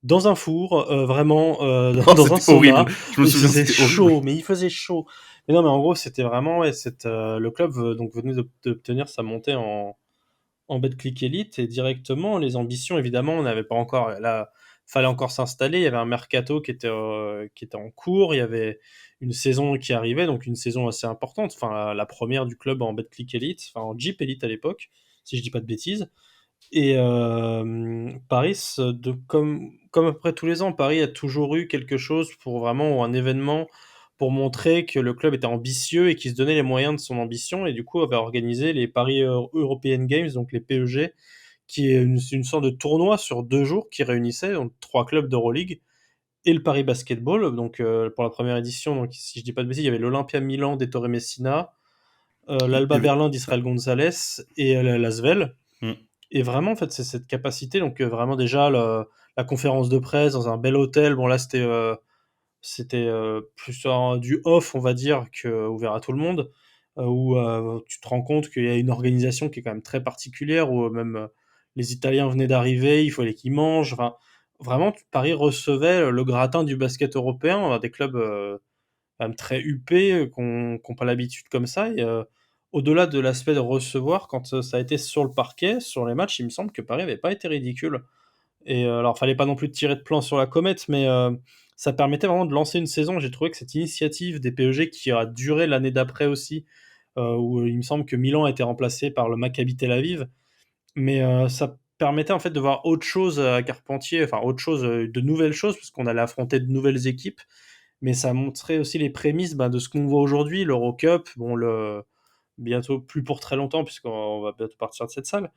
B: dans un four, vraiment,
A: Oh,
B: dans un
A: c'était horrible.
B: sauna.
A: Je me
B: Il
A: souviens,
B: faisait
A: c'était horrible.
B: chaud, mais il faisait chaud. Mais non, mais en gros, c'était vraiment, ouais, le club donc venait d'obtenir sa montée en Betclic Elite et directement les ambitions, évidemment, on n'avait pas encore là, fallait encore s'installer. Il y avait un mercato qui était en cours. Il y avait une saison qui arrivait, donc une saison assez importante. Enfin, la première du club en Betclic Elite, enfin en Jeep Elite à l'époque, si je dis pas de bêtises. Et Paris, comme après tous les ans, Paris a toujours eu quelque chose pour vraiment, ou un événement pour montrer que le club était ambitieux et qu'il se donnait les moyens de son ambition, et du coup avait organisé les Paris European Games, donc les PEG, qui est une sorte de tournoi sur 2 jours qui réunissait donc 3 clubs d'Euroleague et le Paris Basketball. Donc pour la première édition, donc, si je dis pas de bêtises, il y avait l'Olympia Milan d'Ettore Messina,
A: Il y
B: l'Alba
A: avait-
B: Berlin d'Israël Gonzalez et l'Asvel.
A: Mm.
B: Et vraiment, en fait, c'est cette capacité. Donc vraiment déjà la conférence de presse dans un bel hôtel. Bon là, c'était plus du off, on va dire, que ouvert à tout le monde, où tu te rends compte qu'il y a une organisation qui est quand même très particulière, où même les Italiens venaient d'arriver, il fallait qu'ils mangent. Enfin, vraiment, Paris recevait le gratin du basket européen, des clubs quand même très huppés, qui n'ont pas l'habitude comme ça. Et au-delà de l'aspect de recevoir, quand ça a été sur le parquet, sur les matchs, il me semble que Paris n'avait pas été ridicule. Et alors, fallait pas non plus tirer de plan sur la comète, mais ça permettait vraiment de lancer une saison. J'ai trouvé que cette initiative des PEG qui a duré l'année d'après aussi, où il me semble que Milan a été remplacé par le Maccabi Tel Aviv, mais ça permettait en fait de voir autre chose à Carpentier, enfin autre chose, de nouvelles choses, parce qu'on allait affronter de nouvelles équipes, mais ça montrait aussi les prémices de ce qu'on voit aujourd'hui, l'Eurocup, bon, bientôt plus pour très longtemps, puisqu'on va bientôt partir de cette salle.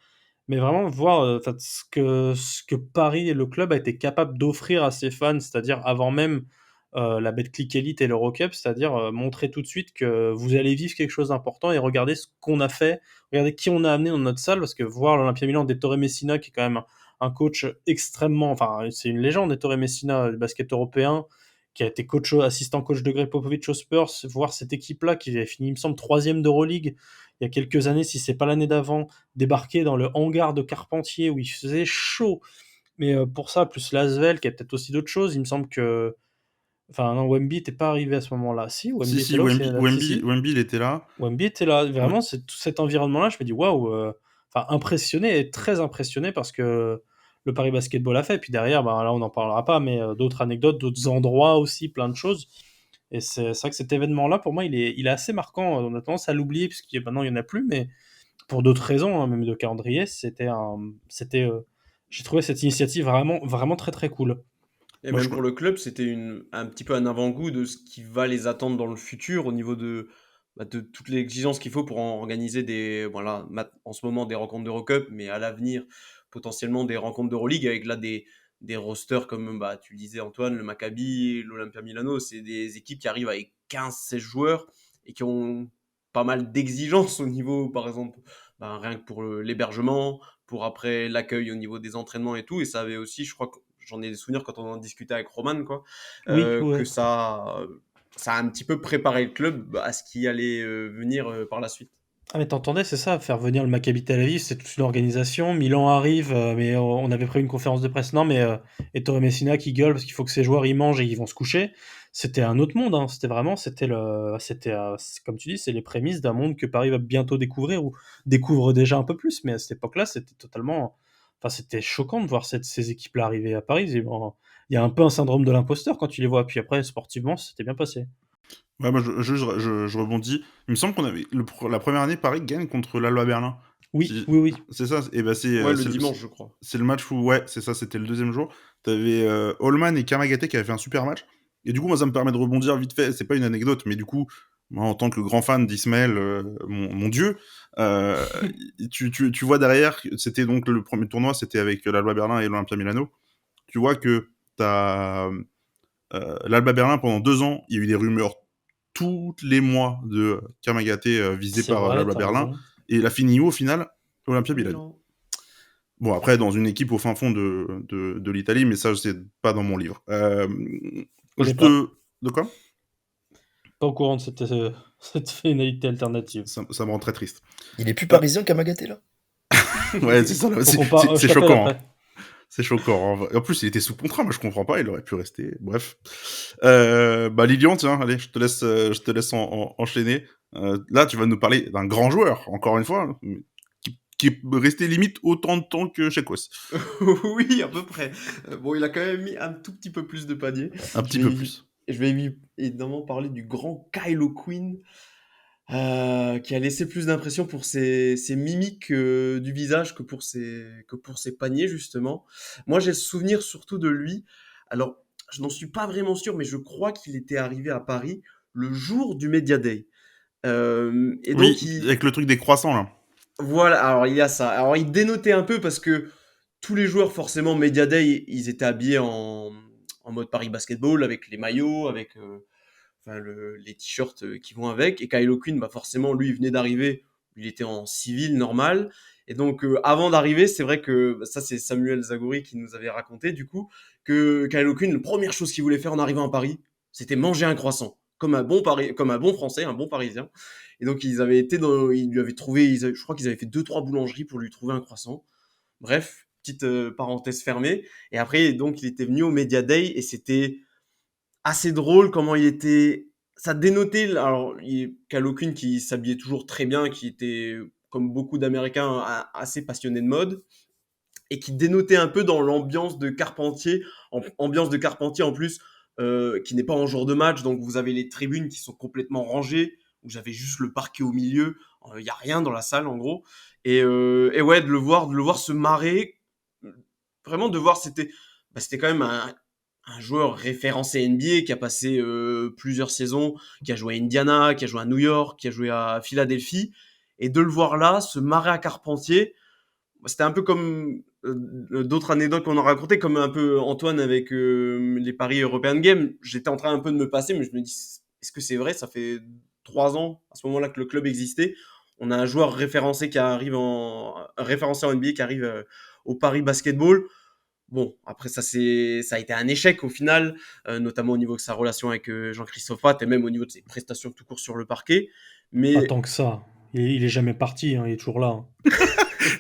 B: Mais vraiment voir ce que Paris et le club a été capable d'offrir à ses fans, c'est-à-dire avant même la Betclic Elite et l'Eurocup, c'est-à-dire montrer tout de suite que vous allez vivre quelque chose d'important et regardez ce qu'on a fait, regardez qui on a amené dans notre salle, parce que voir l'Olympia Milan d'Ettore Messina, qui est quand même un coach extrêmement, enfin c'est une légende, Ettore Messina du basket européen, qui a été assistant coach de Greg Popovich aux Spurs, voir cette équipe-là qui avait fini, il me semble, 3e d'Euroleague il y a quelques années, si c'est pas l'année d'avant, débarquer dans le hangar de Carpentier où il faisait chaud. Mais pour ça, plus l'Asvel, qui a peut-être aussi d'autres choses, il me semble que. Enfin, non, Wemby n'était pas arrivé à ce moment-là. Si, Wemby était
A: Si,
B: là aussi.
A: Wemby, il était là.
B: Wemby était là.
A: Ouais.
B: Vraiment, c'est tout cet environnement-là. Je me dis, waouh, enfin, impressionné et très impressionné parce que le Paris Basketball a fait. Puis derrière, là, on n'en parlera pas, mais d'autres anecdotes, d'autres endroits aussi, plein de choses. Et c'est vrai que cet événement-là, pour moi, il est assez marquant. On a tendance à l'oublier, puisque maintenant, il n'y en a plus, mais pour d'autres raisons, hein, même de calendrier, j'ai trouvé cette initiative vraiment, vraiment très très cool.
D: Et
A: Moi, je...
D: même pour le club, c'était un petit peu un avant-goût de ce qui va les attendre dans le futur au niveau de toutes les exigences qu'il faut pour organiser en ce moment des rencontres d'Eurocup, mais à l'avenir, potentiellement des rencontres d'Euroleague avec là des rosters comme tu le disais Antoine, le Maccabi, l'Olympia Milano, c'est des équipes qui arrivent avec 15-16 joueurs et qui ont pas mal d'exigences au niveau, par exemple, rien que pour l'hébergement, pour après l'accueil au niveau des entraînements et tout. Et ça avait aussi, je crois que j'en ai des souvenirs quand on en discutait avec Roman, quoi,
B: Oui,
D: que
B: ouais.
D: ça a un petit peu préparé le club à ce qui allait venir par la suite.
B: Ah mais t'entendais, c'est ça, faire venir le Maccabi Tel Aviv, c'est toute une organisation. Milan arrive, mais on avait pris une conférence de presse. Non, mais Ettore Messina qui gueule parce qu'il faut que ses joueurs ils mangent et ils vont se coucher. C'était un autre monde, hein. Comme tu dis, c'est les prémices d'un monde que Paris va bientôt découvrir ou découvre déjà un peu plus. Mais à cette époque-là, c'était totalement, enfin, c'était choquant de voir ces équipes-là arriver à Paris. Il y a un peu un syndrome de l'imposteur quand tu les vois. Puis après, sportivement, c'était bien passé.
A: Ouais, moi, je rebondis. Il me semble qu'on avait la première année, Paris gagne contre l'Alba Berlin.
B: Oui, oui, oui.
A: C'est ça. Et
D: Ouais, le dimanche, je crois.
A: c'est le match où, ouais, c'est ça, c'était le deuxième jour. T'avais Holman et Kamagaté qui avaient fait un super match. Et du coup, moi, ça me permet de rebondir vite fait. C'est pas une anecdote, mais du coup, moi, en tant que grand fan d'Ismaël, mon dieu, euh, tu vois derrière, c'était donc le premier tournoi, c'était avec l'Alba Berlin et l'Olympia Milano. Tu vois que t'as l'Alba Berlin pendant 2 ans, il y a eu des rumeurs tous les mois de Kamagaté visé
B: C'est
A: par
B: vrai,
A: l'Alba
B: t'as
A: Berlin.
B: raison.
A: Et il a fini où au final? Olympia Milan.
D: Milan.
A: Bon, après, dans une équipe au fin fond de l'Italie, mais ça, c'est pas dans mon livre.
B: connais pas.
A: De quoi?
B: Pas au courant de cette finalité alternative.
A: Ça me rend très triste.
C: Il est plus parisien qu'Amagaté là?
A: Ouais, c'est ça.
B: Faut qu'on parle, je
A: C'est
B: t'appelle
A: choquant.
B: après.
A: Hein. C'est choquant. Hein. En plus, il était sous contrat. Moi, je comprends pas. Il aurait pu rester. Bref. Lilian, tiens, allez, je te laisse enchaîner. Là, tu vas nous parler d'un grand joueur, encore une fois, qui est resté limite autant de temps que Chekos.
D: Oui, à peu près. Bon, il a quand même mis un tout petit peu plus de paniers.
A: Un petit peu plus.
D: Je vais évidemment parler du grand Kylo Quinn, qui a laissé plus d'impression pour ses mimiques du visage que pour ses paniers, justement. Moi, j'ai le souvenir surtout de lui. Alors, je n'en suis pas vraiment sûr, mais je crois qu'il était arrivé à Paris le jour du Media Day. Et
A: Oui,
D: donc,
A: avec le truc des croissants, là.
D: voilà, alors il y a ça. Alors, il dénotait un peu parce que tous les joueurs, forcément, Media Day, ils étaient habillés en mode Paris Basketball, avec les maillots, avec enfin, les t-shirts qui vont avec. Et Kylo Quinn, bah forcément, lui, il venait d'arriver, il était en civil normal. Et donc, avant d'arriver, c'est vrai que ça, c'est Samuel Zagouri qui nous avait raconté, du coup, que Kylo Quinn, la première chose qu'il voulait faire en arrivant à Paris, c'était manger un croissant, comme un bon Français, un bon Parisien. Et donc, ils lui avaient trouvé, je crois qu'ils avaient fait 2-3 boulangeries pour lui trouver un croissant. Bref, petite parenthèse fermée. Et après, donc, il était venu au Media Day et c'était assez drôle comment il était. Ça dénotait. Alors, Kylo Quinn qui s'habillait toujours très bien, qui était, comme beaucoup d'Américains, assez passionné de mode et qui dénotait un peu dans l'ambiance de Carpentier. Ambiance de Carpentier en plus, qui n'est pas en jour de match. Donc, vous avez les tribunes qui sont complètement rangées, où j'avais juste le parquet au milieu. Il n'y a rien dans la salle, en gros. Et ouais, de le voir se marrer, vraiment de voir, c'était quand même un joueur référencé NBA qui a passé plusieurs saisons, qui a joué à Indiana, qui a joué à New York, qui a joué à Philadelphie, et de le voir là, se marrer à Carpentier, c'était un peu comme d'autres anecdotes qu'on a racontées, comme un peu Antoine avec les paris European Games. J'étais en train un peu de me passer, mais je me dis, est-ce que c'est vrai? Ça fait 3 ans, à ce moment-là, que le club existait. On a un joueur référencé référencé en NBA qui arrive au Paris Basketball. Bon, après ça a été un échec au final, notamment au niveau de sa relation avec Jean-Christophe Watt et même au niveau de ses prestations tout court sur le parquet.
B: Pas
D: Mais
B: tant que ça. Il est jamais parti, hein, il est toujours là, hein.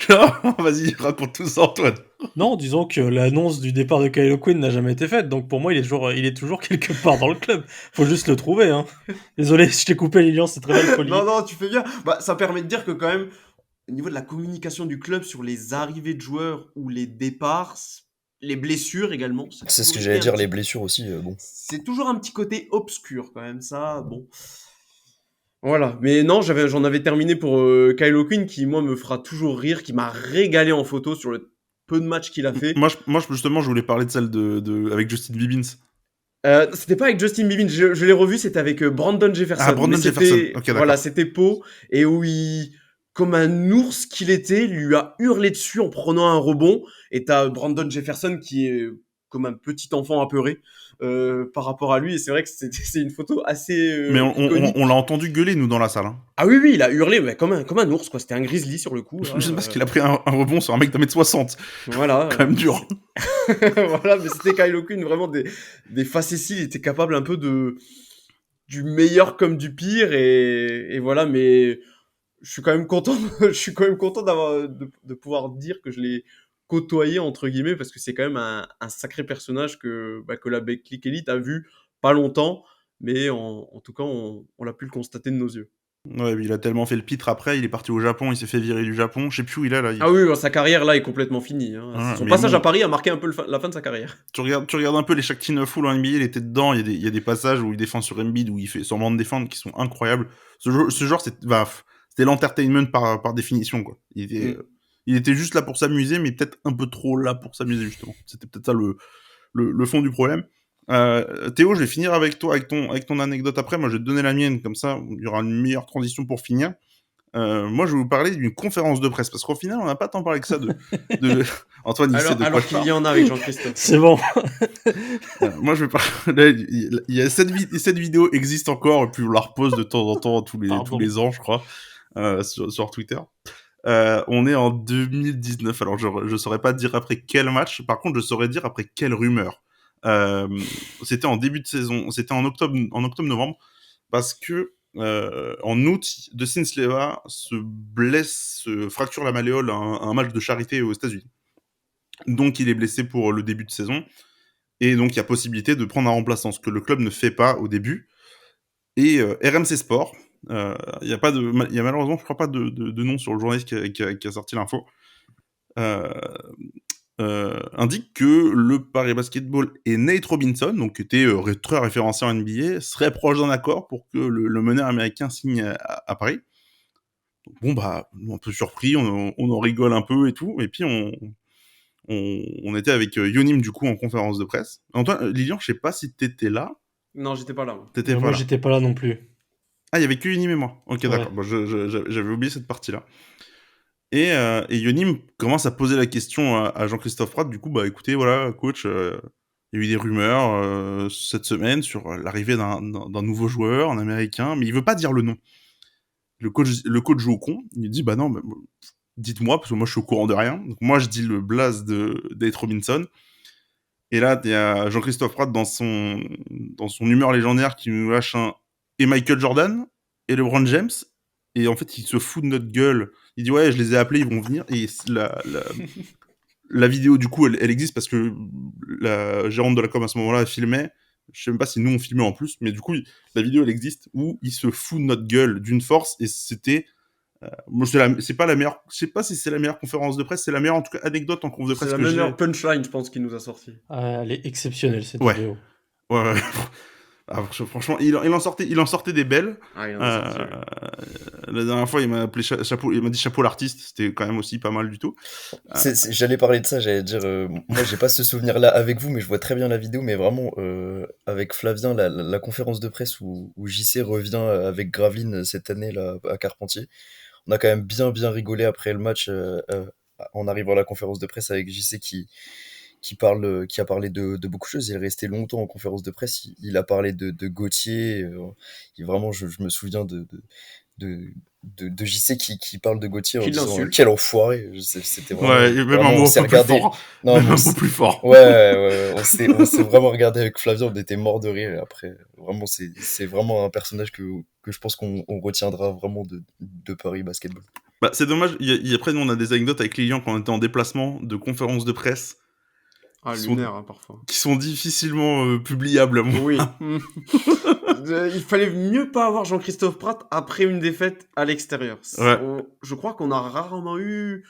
A: Non, vas-y, raconte tout ça, Antoine.
B: Non, disons que l'annonce du départ de Kylo Quinn n'a jamais été faite, donc pour moi, il est toujours quelque part dans le club. Faut juste le trouver, hein. Désolé, je t'ai coupé, Lilian, c'est très mal poli.
D: non, non, tu fais bien. Bah, ça permet de dire que quand même, au niveau de la communication du club sur les arrivées de joueurs ou les départs, les blessures également,
C: C'est ce que j'allais dire, les blessures aussi, bon.
D: c'est toujours un petit côté obscur quand même, ça, bon. Voilà, mais non, j'en avais terminé pour Kylo Quinn qui, moi, me fera toujours rire, qui m'a régalé en photo sur le peu de matchs qu'il a fait.
A: Justement, je voulais parler de celle avec Justin Bibbins.
D: C'était pas avec Justin Bieber, je l'ai revu, c'était avec Brandon Jefferson.
A: Ah, Brandon Jefferson, ok, d'accord.
D: Voilà, c'était Pau, et où comme un ours qu'il était, il lui a hurlé dessus en prenant un rebond, et t'as Brandon Jefferson qui est comme un petit enfant apeuré par rapport à lui, et c'est vrai que c'est une photo assez
A: Mais
D: iconique.
A: on l'a entendu gueuler, nous, dans la salle. Hein.
D: Ah oui, il a hurlé mais comme un ours, quoi. C'était un grizzly sur le coup.
A: Je sais pas parce qu'il a pris un rebond sur un mec d'1m60.
D: Voilà.
A: Quand même dur.
D: Voilà, mais c'était Kylo Quinn, vraiment des facéties. Il était capable un peu du meilleur comme du pire. Et voilà, mais je suis quand même content, je suis quand même content de pouvoir dire que je l'ai côtoyé, entre guillemets, parce que c'est quand même un sacré personnage que la Betclic Elite a vu pas longtemps. Mais en tout cas, on l'a pu le constater de nos yeux.
A: Ouais, il a tellement fait le pitre après, il est parti au Japon, il s'est fait virer du Japon, je sais plus où il est là.
D: Ah oui, sa carrière là est complètement finie. Hein.
A: Ah,
D: Son passage à Paris a marqué un peu la fin de sa carrière.
A: Tu regardes un peu les Shaq Tin Full en NBA, il était dedans, il y a des passages où il défend sur Embiid, où il fait semblant de défendre, qui sont incroyables. Ce genre c'était l'entertainment par définition, quoi. Il était juste là pour s'amuser, mais peut-être un peu trop là pour s'amuser, justement. C'était peut-être ça le fond du problème. Théo, je vais finir avec toi, avec ton anecdote après. Moi, je vais te donner la mienne, comme ça, il y aura une meilleure transition pour finir. Moi, je vais vous parler d'une conférence de presse, parce qu'au final, on n'a pas tant parlé que ça de... Antoine, il sait de quoi
D: alors
A: je
D: qu'il
A: parle.
D: y en a avec Jean-Christophe.
B: C'est bon.
A: Moi, je vais parler... Il y a cette vidéo existe encore, et puis on la repose de temps en temps, tous les ans, je crois, sur Twitter. On est en 2019, alors je saurais pas dire après quel match, par contre, je saurais dire après quelle rumeur. C'était en début de saison, c'était en octobre-novembre, parce que en août, Dustin Sleva se fracture la malléole à un match de charité aux États-Unis. Donc il est blessé pour le début de saison, et donc il y a possibilité de prendre un remplaçant, ce que le club ne fait pas au début. Et RMC Sport, il y a malheureusement, je crois pas de nom sur le journaliste qui a sorti l'info. Indique que le Paris Basketball et Nate Robinson, donc qui était très référencé en NBA, seraient proches d'un accord pour que le meneur américain signe à Paris. Donc, bon, bah, un peu surpris, on en rigole un peu et tout, et puis on était avec Yonim du coup en conférence de presse. Antoine, Lilian, je sais pas si t'étais là.
D: Non, j'étais pas là. Moi.
A: T'étais
B: Mais
A: pas
B: moi,
A: là.
B: j'étais pas là non plus.
A: Ah, il y avait que Yonim et moi. Ok,
B: Ouais.
A: d'accord. Bon, j'avais oublié cette partie-là. Et Yonim commence à poser la question à Jean-Christophe Prat. Du coup, bah écoutez, voilà, coach, il y a eu des rumeurs cette semaine sur l'arrivée d'un nouveau joueur, un Américain, mais il veut pas dire le nom. Le coach joue au con. Il dit, bah non, bah, dites-moi, parce que moi je suis au courant de rien. Donc moi je dis le blaze de Nate Robinson. Et là, il y a Jean-Christophe Prat dans son humeur légendaire qui nous lâche un et Michael Jordan et LeBron James. Et en fait, il se fout de notre gueule. Il dit ouais, je les ai appelés, ils vont venir. Et la vidéo, du coup, elle existe parce que la gérante de la com à ce moment-là filmait. Je sais même pas si nous on filmait en plus, mais du coup, la vidéo elle existe où il se fout de notre gueule d'une force et c'était. Moi, c'est pas la meilleure. Je sais pas si c'est la meilleure conférence de presse, c'est la meilleure en tout cas anecdote en conf de
D: C'est
A: presse
D: la
A: que j'ai.
D: meilleure punchline, je pense, qu'il nous a sorti.
B: Elle est exceptionnelle, cette
A: Ouais.
B: vidéo.
A: Ouais. Ah, franchement, il en sortait des belles.
D: Ah, il en a sorti. Ouais.
A: La dernière fois, il m'a appelé chapeau, il m'a dit chapeau l'artiste. C'était quand même aussi pas mal du tout.
C: J'allais parler de ça, j'allais dire, moi j'ai pas ce souvenir-là avec vous, mais je vois très bien la vidéo, mais vraiment, avec Flavien, la conférence de presse où JC revient avec Graveline cette année là, à Carpentier, on a quand même bien rigolé après le match en arrivant à la conférence de presse avec JC qui a parlé de beaucoup de choses. Il est resté longtemps en conférence de presse, il a parlé de Gauthier, vraiment je me souviens de, de JC qui parle de Gauthier en
D: Qui
C: disant
D: l'insulte.
C: quel enfoiré. C'était
A: Ouais,
C: vraiment,
A: et même
C: vraiment
A: un
C: on
A: mot
C: s'est
A: un peu plus
C: regardé.
A: fort.
C: Non,
A: Même
C: mais
A: un mot plus fort.
C: ouais, on s'est vraiment regardé avec Flavien, on était mort de rire. Et après, vraiment, c'est vraiment un personnage que je pense qu'on retiendra vraiment de Paris Basketball.
A: Bah, c'est dommage. Après, nous, on a des anecdotes avec Lilian quand on était en déplacement de conférences de presse
D: Ah,
A: qui sont,
D: lunaire, hein, parfois.
A: qui sont difficilement publiables à moi.
D: Oui. Il fallait mieux pas avoir Jean-Christophe Prat après une défaite à l'extérieur.
A: Ouais.
D: Je crois qu'on a rarement eu.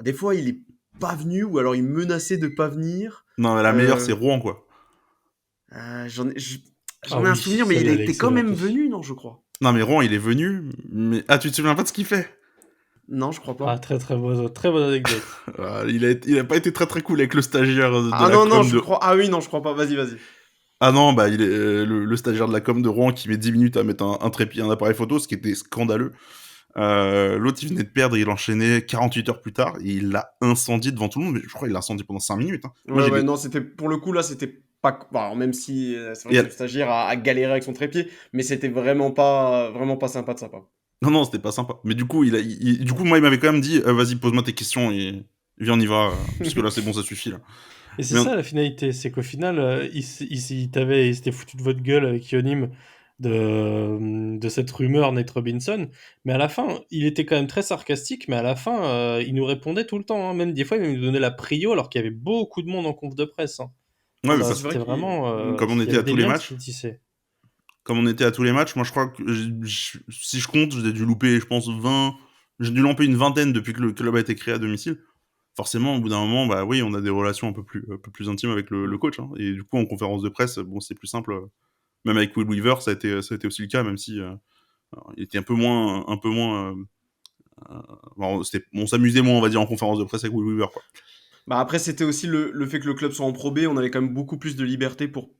D: Des fois, il est pas venu ou alors il menaçait de pas venir.
A: Non, mais la meilleure, c'est Rouen, quoi.
D: J'en ai
B: Ah
D: un
B: oui,
D: souvenir, mais il
B: celle-là, elle est
D: était quand même
B: excellente aussi.
D: venu, non, je crois.
A: Non, mais Rouen, il est venu. Mais ah, tu te souviens pas de ce qu'il fait?
D: Non, je crois pas.
B: Ah, très bonne anecdote.
A: Il a pas été très très cool avec le stagiaire de
D: Ah
A: la
D: non,
A: com
D: je
A: de.
D: crois. Ah oui, non, je crois pas. Vas-y.
A: Ah non, bah il est le stagiaire de la com de Rouen qui met 10 minutes à mettre un trépied, un appareil photo, ce qui était scandaleux. L'autre, il venait de perdre, il enchaînait 48 heures plus tard, et il l'a incendié devant tout le monde, mais je crois qu'il l'a incendié pendant 5 minutes. Hein. Moi,
D: Ouais, non, c'était pour le coup là, c'était pas. Bon, alors, même si c'est vrai que le stagiaire a galéré avec son trépied, mais c'était vraiment pas sympa de sa part.
A: Non, c'était pas sympa. Mais du coup, du coup, moi, il m'avait quand même dit, vas-y, pose-moi tes questions et viens, on y va, parce que là, c'est bon, ça suffit là.
B: Et c'est ça la finalité, c'est qu'au final, il s'était foutu de votre gueule avec Yonim de cette rumeur Nate Robinson, mais à la fin, il était quand même très sarcastique, mais à la fin, il nous répondait tout le temps, hein. Même des fois, il nous donnait la prio alors qu'il y avait beaucoup de monde en conf de presse. Hein.
A: Ouais, mais
D: C'est
A: parce
D: vrai
B: C'était vraiment...
A: comme on
B: il y
A: était
B: avait
A: à
B: des
A: tous les
B: liens
A: matchs,
B: qui se tissaient.
A: moi, je crois que si je compte, j'ai dû louper, je pense, 20. J'ai dû louper une vingtaine depuis que le club a été créé à domicile. Forcément, au bout d'un moment, bah oui, on a des relations un peu plus intimes avec le coach. Hein. Et du coup, en conférence de presse, bon, c'est plus simple. Même avec Will Weaver, ça a été aussi le cas, même si il était un peu moins. On s'amusait moins, on va dire, en conférence de presse avec Will Weaver. Quoi.
D: Bah après, c'était aussi le fait que le club soit en Pro B, on avait quand même beaucoup plus de liberté pour,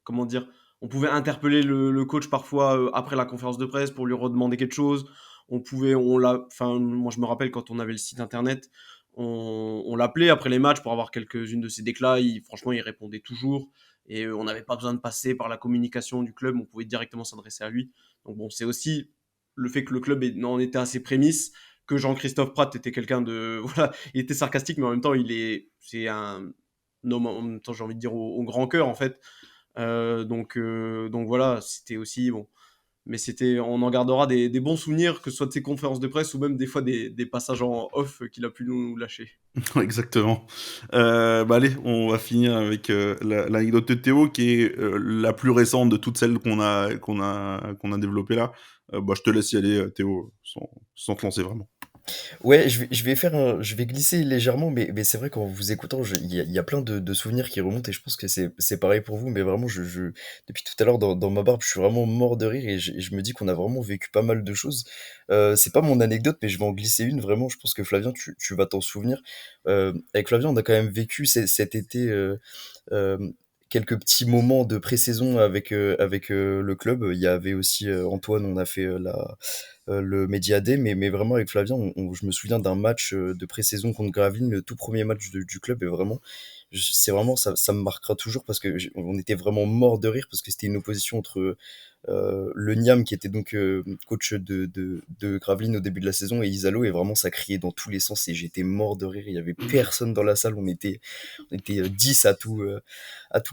D: comment dire, on pouvait interpeller le coach parfois après la conférence de presse pour lui redemander quelque chose. Moi je me rappelle quand on avait le site internet, on l'appelait après les matchs pour avoir quelques-unes de ses déclats. Franchement, il répondait toujours et on n'avait pas besoin de passer par la communication du club, on pouvait directement s'adresser à lui. Donc bon, c'est aussi le fait que le club en était à ses prémices, que Jean-Christophe Prat était quelqu'un de voilà, il était sarcastique, mais en même temps c'est un homme, en même temps j'ai envie de dire au grand cœur en fait. Donc voilà, c'était aussi bon, mais on en gardera des bons souvenirs, que ce soit de ses conférences de presse ou même des fois des passages en off qu'il a pu nous lâcher.
A: Exactement. Allez, on va finir avec l'anecdote de Théo qui est la plus récente de toutes celles qu'on a développées là. Je te laisse y aller, Théo, sans te lancer vraiment.
C: Ouais, je vais glisser légèrement, mais c'est vrai qu'en vous écoutant, il y a plein de souvenirs qui remontent et je pense que c'est pareil pour vous, mais vraiment, depuis tout à l'heure dans ma barbe, je suis vraiment mort de rire et je me dis qu'on a vraiment vécu pas mal de choses. C'est pas mon anecdote, mais je vais en glisser une. Vraiment, je pense que Flavien, tu vas t'en souvenir. Avec Flavien, on a quand même vécu cet été. euh, quelques petits moments de pré-saison avec le club. Il y avait aussi Antoine, on a fait le Media Day, mais vraiment avec Flavien, je me souviens d'un match de pré-saison contre Gravelines, le tout premier match du club, et vraiment, c'est vraiment ça me marquera toujours parce que on était vraiment mort de rire parce que c'était une opposition entre le Niam qui était donc coach de Gravelines au début de la saison et Isalo, et vraiment ça criait dans tous les sens et j'étais mort de rire. Il y avait personne dans la salle, on était 10 à tout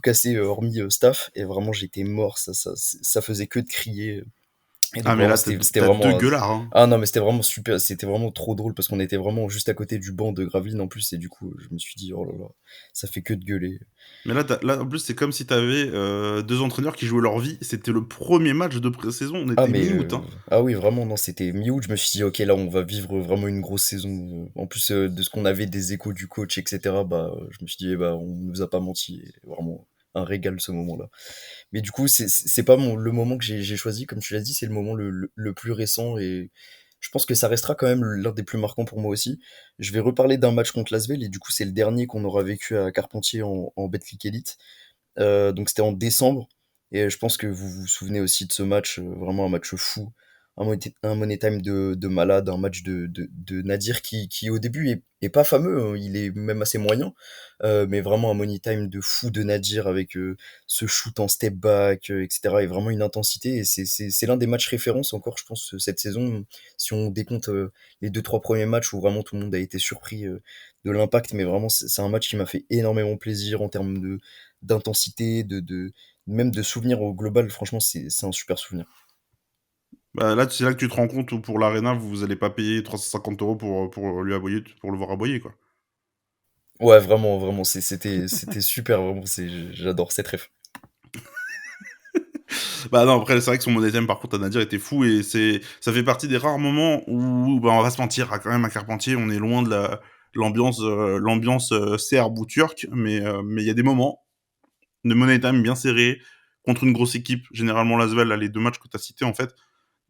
C: casser hormis staff, et vraiment j'étais mort, ça faisait que de crier. Et
A: Ah,
C: donc
A: mais
C: vraiment
A: là,
C: c'était
A: t'as deux
C: vraiment
A: gueulards, hein.
C: ah non, mais c'était vraiment super, c'était vraiment trop drôle parce qu'on était vraiment juste à côté du banc de Gravelines en plus, et du coup je me suis dit oh là là, ça fait que de gueuler.
A: Mais là, là, en plus, c'est comme si t'avais deux entraîneurs qui jouaient leur vie. C'était le premier match de pré-saison. On
C: Ah
A: était
C: mais
A: mi-août, hein.
C: ah oui, vraiment, non, c'était mi-août, je me suis dit ok, là on va vivre vraiment une grosse saison. En plus de ce qu'on avait des échos du coach, etc., bah je me suis dit bah on nous a pas menti, et vraiment un régal ce moment-là. Mais du coup c'est pas le moment que j'ai choisi, comme tu l'as dit, c'est le moment le plus récent, et je pense que ça restera quand même l'un des plus marquants pour moi aussi. Je vais reparler d'un match contre l'Asvel, et du coup c'est le dernier qu'on aura vécu à Carpentier en Betclic Elite. Donc c'était en décembre, et je pense que vous vous souvenez aussi de ce match, vraiment un match fou, un money time de malade, un match de Nadir qui au début est pas fameux, hein, il est même assez moyen, mais vraiment un money time de fou de Nadir avec ce shoot en step back, etc., et vraiment une intensité, et c'est l'un des matchs références encore, je pense, cette saison, si on décompte les 2-3 premiers matchs où vraiment tout le monde a été surpris de l'impact, mais vraiment c'est un match qui m'a fait énormément plaisir en termes d'intensité, même de souvenirs au global. Franchement, c'est un super souvenir.
A: Bah, là, c'est là que tu te rends compte où pour l'Arena, vous allez pas payer 350 € pour lui aboyer, pour le voir aboyer, quoi.
C: Ouais, vraiment, vraiment, c'était super, vraiment, j'adore cette ref.
A: Bah non, après, c'est vrai que son money time, par contre, à Nadir, était fou, et ça fait partie des rares moments où, bah, on va se mentir, quand même, à Carpentier, on est loin de l'ambiance serbe ou turque, mais il y a des moments de money time bien serré, contre une grosse équipe, généralement l'Asvel, là, les deux matchs que tu as cités, en fait,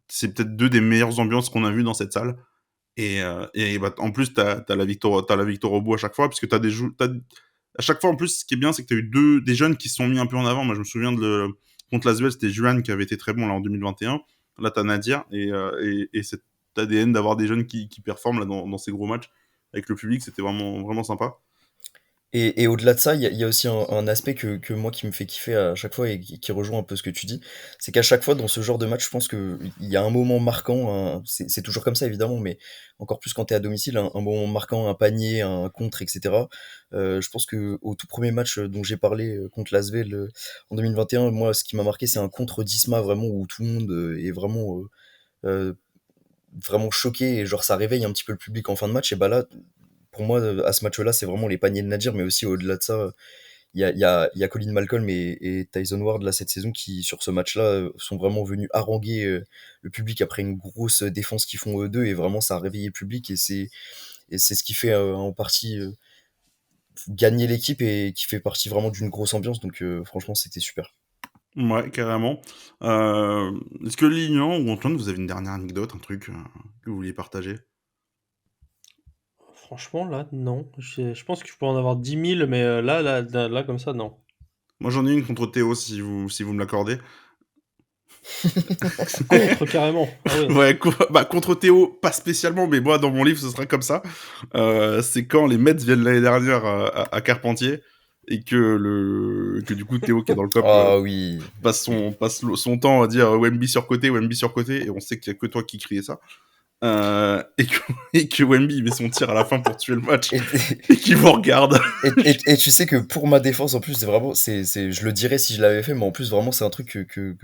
A: c'est peut-être deux des meilleures ambiances qu'on a vues dans cette salle. Et bah, en plus, t'as la victoire au bout à chaque fois, puisque à chaque fois, en plus, ce qui est bien, c'est que t'as eu des jeunes qui se sont mis un peu en avant. Moi, je me souviens contre l'Asvel, c'était Juan qui avait été très bon là en 2021. Là, t'as Nadir, et cet ADN d'avoir des jeunes qui performent là dans ces gros matchs avec le public, c'était vraiment, vraiment sympa.
C: Et au-delà de ça, il y a aussi un aspect que moi qui me fait kiffer à chaque fois et qui rejoint un peu ce que tu dis, c'est qu'à chaque fois dans ce genre de match, je pense qu'il y a un moment marquant, c'est toujours comme ça évidemment, mais encore plus quand tu es à domicile, un moment marquant, un panier, un contre, etc. Je pense que au tout premier match dont j'ai parlé contre l'Asvel en 2021, moi ce qui m'a marqué c'est un contre d'Isma vraiment où tout le monde est euh, vraiment choqué, et genre ça réveille un petit peu le public en fin de match. Et bah là, pour moi, à ce match-là, c'est vraiment les paniers de Nadir, mais aussi au-delà de ça, il y a Colin Malcolm et Tyson Ward là cette saison qui, sur ce match-là, sont vraiment venus haranguer le public après une grosse défense qu'ils font eux deux, et vraiment ça a réveillé le public, et c'est ce qui fait en partie gagner l'équipe, et qui fait partie vraiment d'une grosse ambiance. Donc franchement, c'était super.
A: Ouais, carrément. Est-ce que Lilian ou Antoine, vous avez une dernière anecdote, un truc que vous vouliez partager?
B: Franchement, là, non. Je pense que je peux en avoir 10 000, mais là, comme ça, non.
A: Moi, j'en ai une contre Théo, si vous me l'accordez.
B: Contre, carrément. Ah ouais.
A: Ouais, bah, contre Théo, pas spécialement, mais moi, dans mon livre, ce sera comme ça. C'est quand les Mets viennent l'année dernière à Carpentier, et que du coup, Théo, qui est dans le COP,
C: Ah oui.
A: passe son temps à dire Wemby sur côté, Wemby sur côté, et on sait qu'il y a que toi qui criais ça. Et que, et que Wemby met son tir à la fin pour tuer le match,
C: Et,
A: et qu'il vous regarde.
C: et tu sais que pour ma défense, en plus, c'est vraiment, je le dirais si je l'avais fait, mais en plus, vraiment, c'est un truc que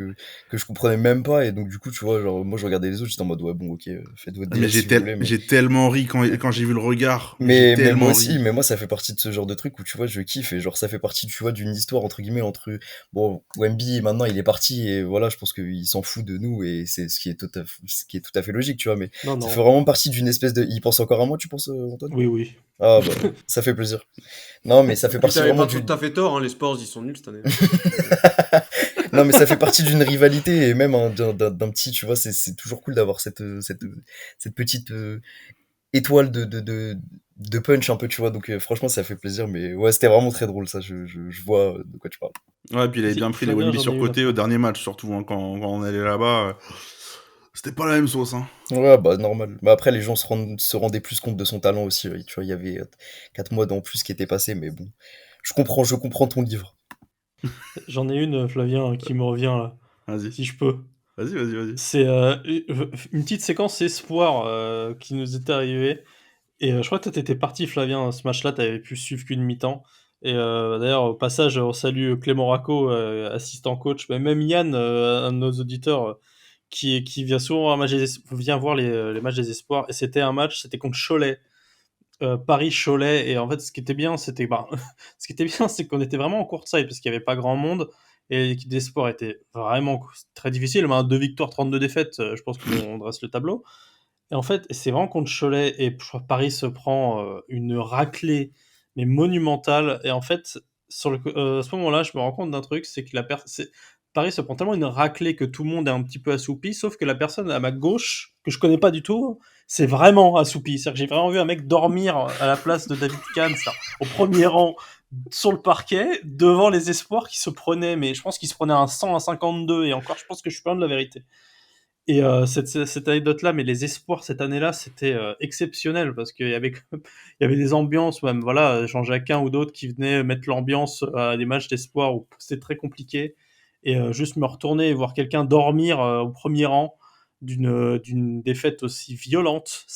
C: je comprenais même pas. Et donc, du coup, tu vois, genre, moi, je regardais les autres, j'étais en mode, ouais, bon, ok, faites votre
A: Mais
C: délire si vous voulez, mais.
A: j'ai tellement ri quand j'ai vu le regard. Mais j'ai
C: Mais moi
A: tellement
C: aussi,
A: ri.
C: mais moi, ça fait partie de ce genre de truc où, tu vois, je kiffe, et genre, ça fait partie, tu vois, d'une histoire, entre guillemets, entre, bon, Wemby, maintenant, il est parti, et voilà, je pense qu'il s'en fout de nous, et c'est ce qui est tout à fait logique, tu vois, mais
B: Non,
C: ça fait
B: non.
C: vraiment partie d'une espèce de. Il pense encore à moi, tu penses, Antoine?
B: Oui, oui.
C: Ah, bah, ça fait plaisir. Non, mais ça fait
D: Puis
C: partie
D: t'avais
C: vraiment
D: pas tout
C: d'une.
D: à fait tort, hein, les Spurs, ils sont nuls cette année, hein.
C: Non, mais ça fait partie d'une rivalité, et même d'un petit, tu vois, c'est toujours cool d'avoir cette petite étoile de punch un peu, tu vois. Donc, franchement, ça fait plaisir. Mais ouais, c'était vraiment très drôle, ça. Je vois de quoi tu parles.
A: Ouais, puis il avait
B: Si,
A: bien pris les
B: Flavien,
A: Wemby
B: j'en ai
A: sur
B: une
A: côté
B: après.
A: au dernier match, surtout quand on allait là-bas. C'était pas la même sauce. Hein.
C: Ouais, bah normal. Mais après, les gens se rendaient plus compte de son talent aussi. Tu vois, il y avait 4 mois en plus qui étaient passés, mais bon. Je comprends ton livre.
B: J'en ai une, Flavien, qui me revient là,
A: Vas-y,
B: si je peux.
A: vas-y.
B: C'est une petite séquence espoir qui nous était arrivée. Et je crois que toi, t'étais parti, Flavien, ce match-là, t'avais pu suivre qu'une mi-temps. Et d'ailleurs, au passage, on salue Clément Racco, assistant coach, mais même Yann, un de nos auditeurs, qui vient souvent vient voir les matchs des espoirs. Et c'était un match, c'était contre Cholet. Paris-Cholet. Et en fait, ce qui était bien, ce qui était bien, c'est qu'on était vraiment en courtside parce qu'il n'y avait pas grand monde. Et l'équipe des sports était vraiment très difficile. Mais 2 victoires, 32 défaites, je pense qu'on dresse le tableau. Et en fait, c'est vraiment contre Cholet et je crois que Paris se prend une raclée, mais monumentale. Et en fait, à ce moment-là, je me rends compte d'un truc, c'est que Paris se prend tellement une raclée que tout le monde est un petit peu assoupi, sauf que la personne à ma gauche, que je connais pas du tout, c'est vraiment assoupi. C'est-à-dire que j'ai vraiment vu un mec dormir à la place de David Kahn, au premier rang, sur le parquet, devant les espoirs qui se prenaient, mais je pense qu'ils se prenaient un 100, un 52, et encore, je pense que je suis pas loin de la vérité. Et cette anecdote-là, mais les espoirs cette année-là, c'était exceptionnel parce qu'il y avait, il y avait des ambiances, même voilà, Jean-Jacquin ou d'autres qui venaient mettre l'ambiance à des matchs d'espoir où c'était très compliqué. Et juste me retourner et voir quelqu'un dormir au premier rang d'une défaite aussi violente,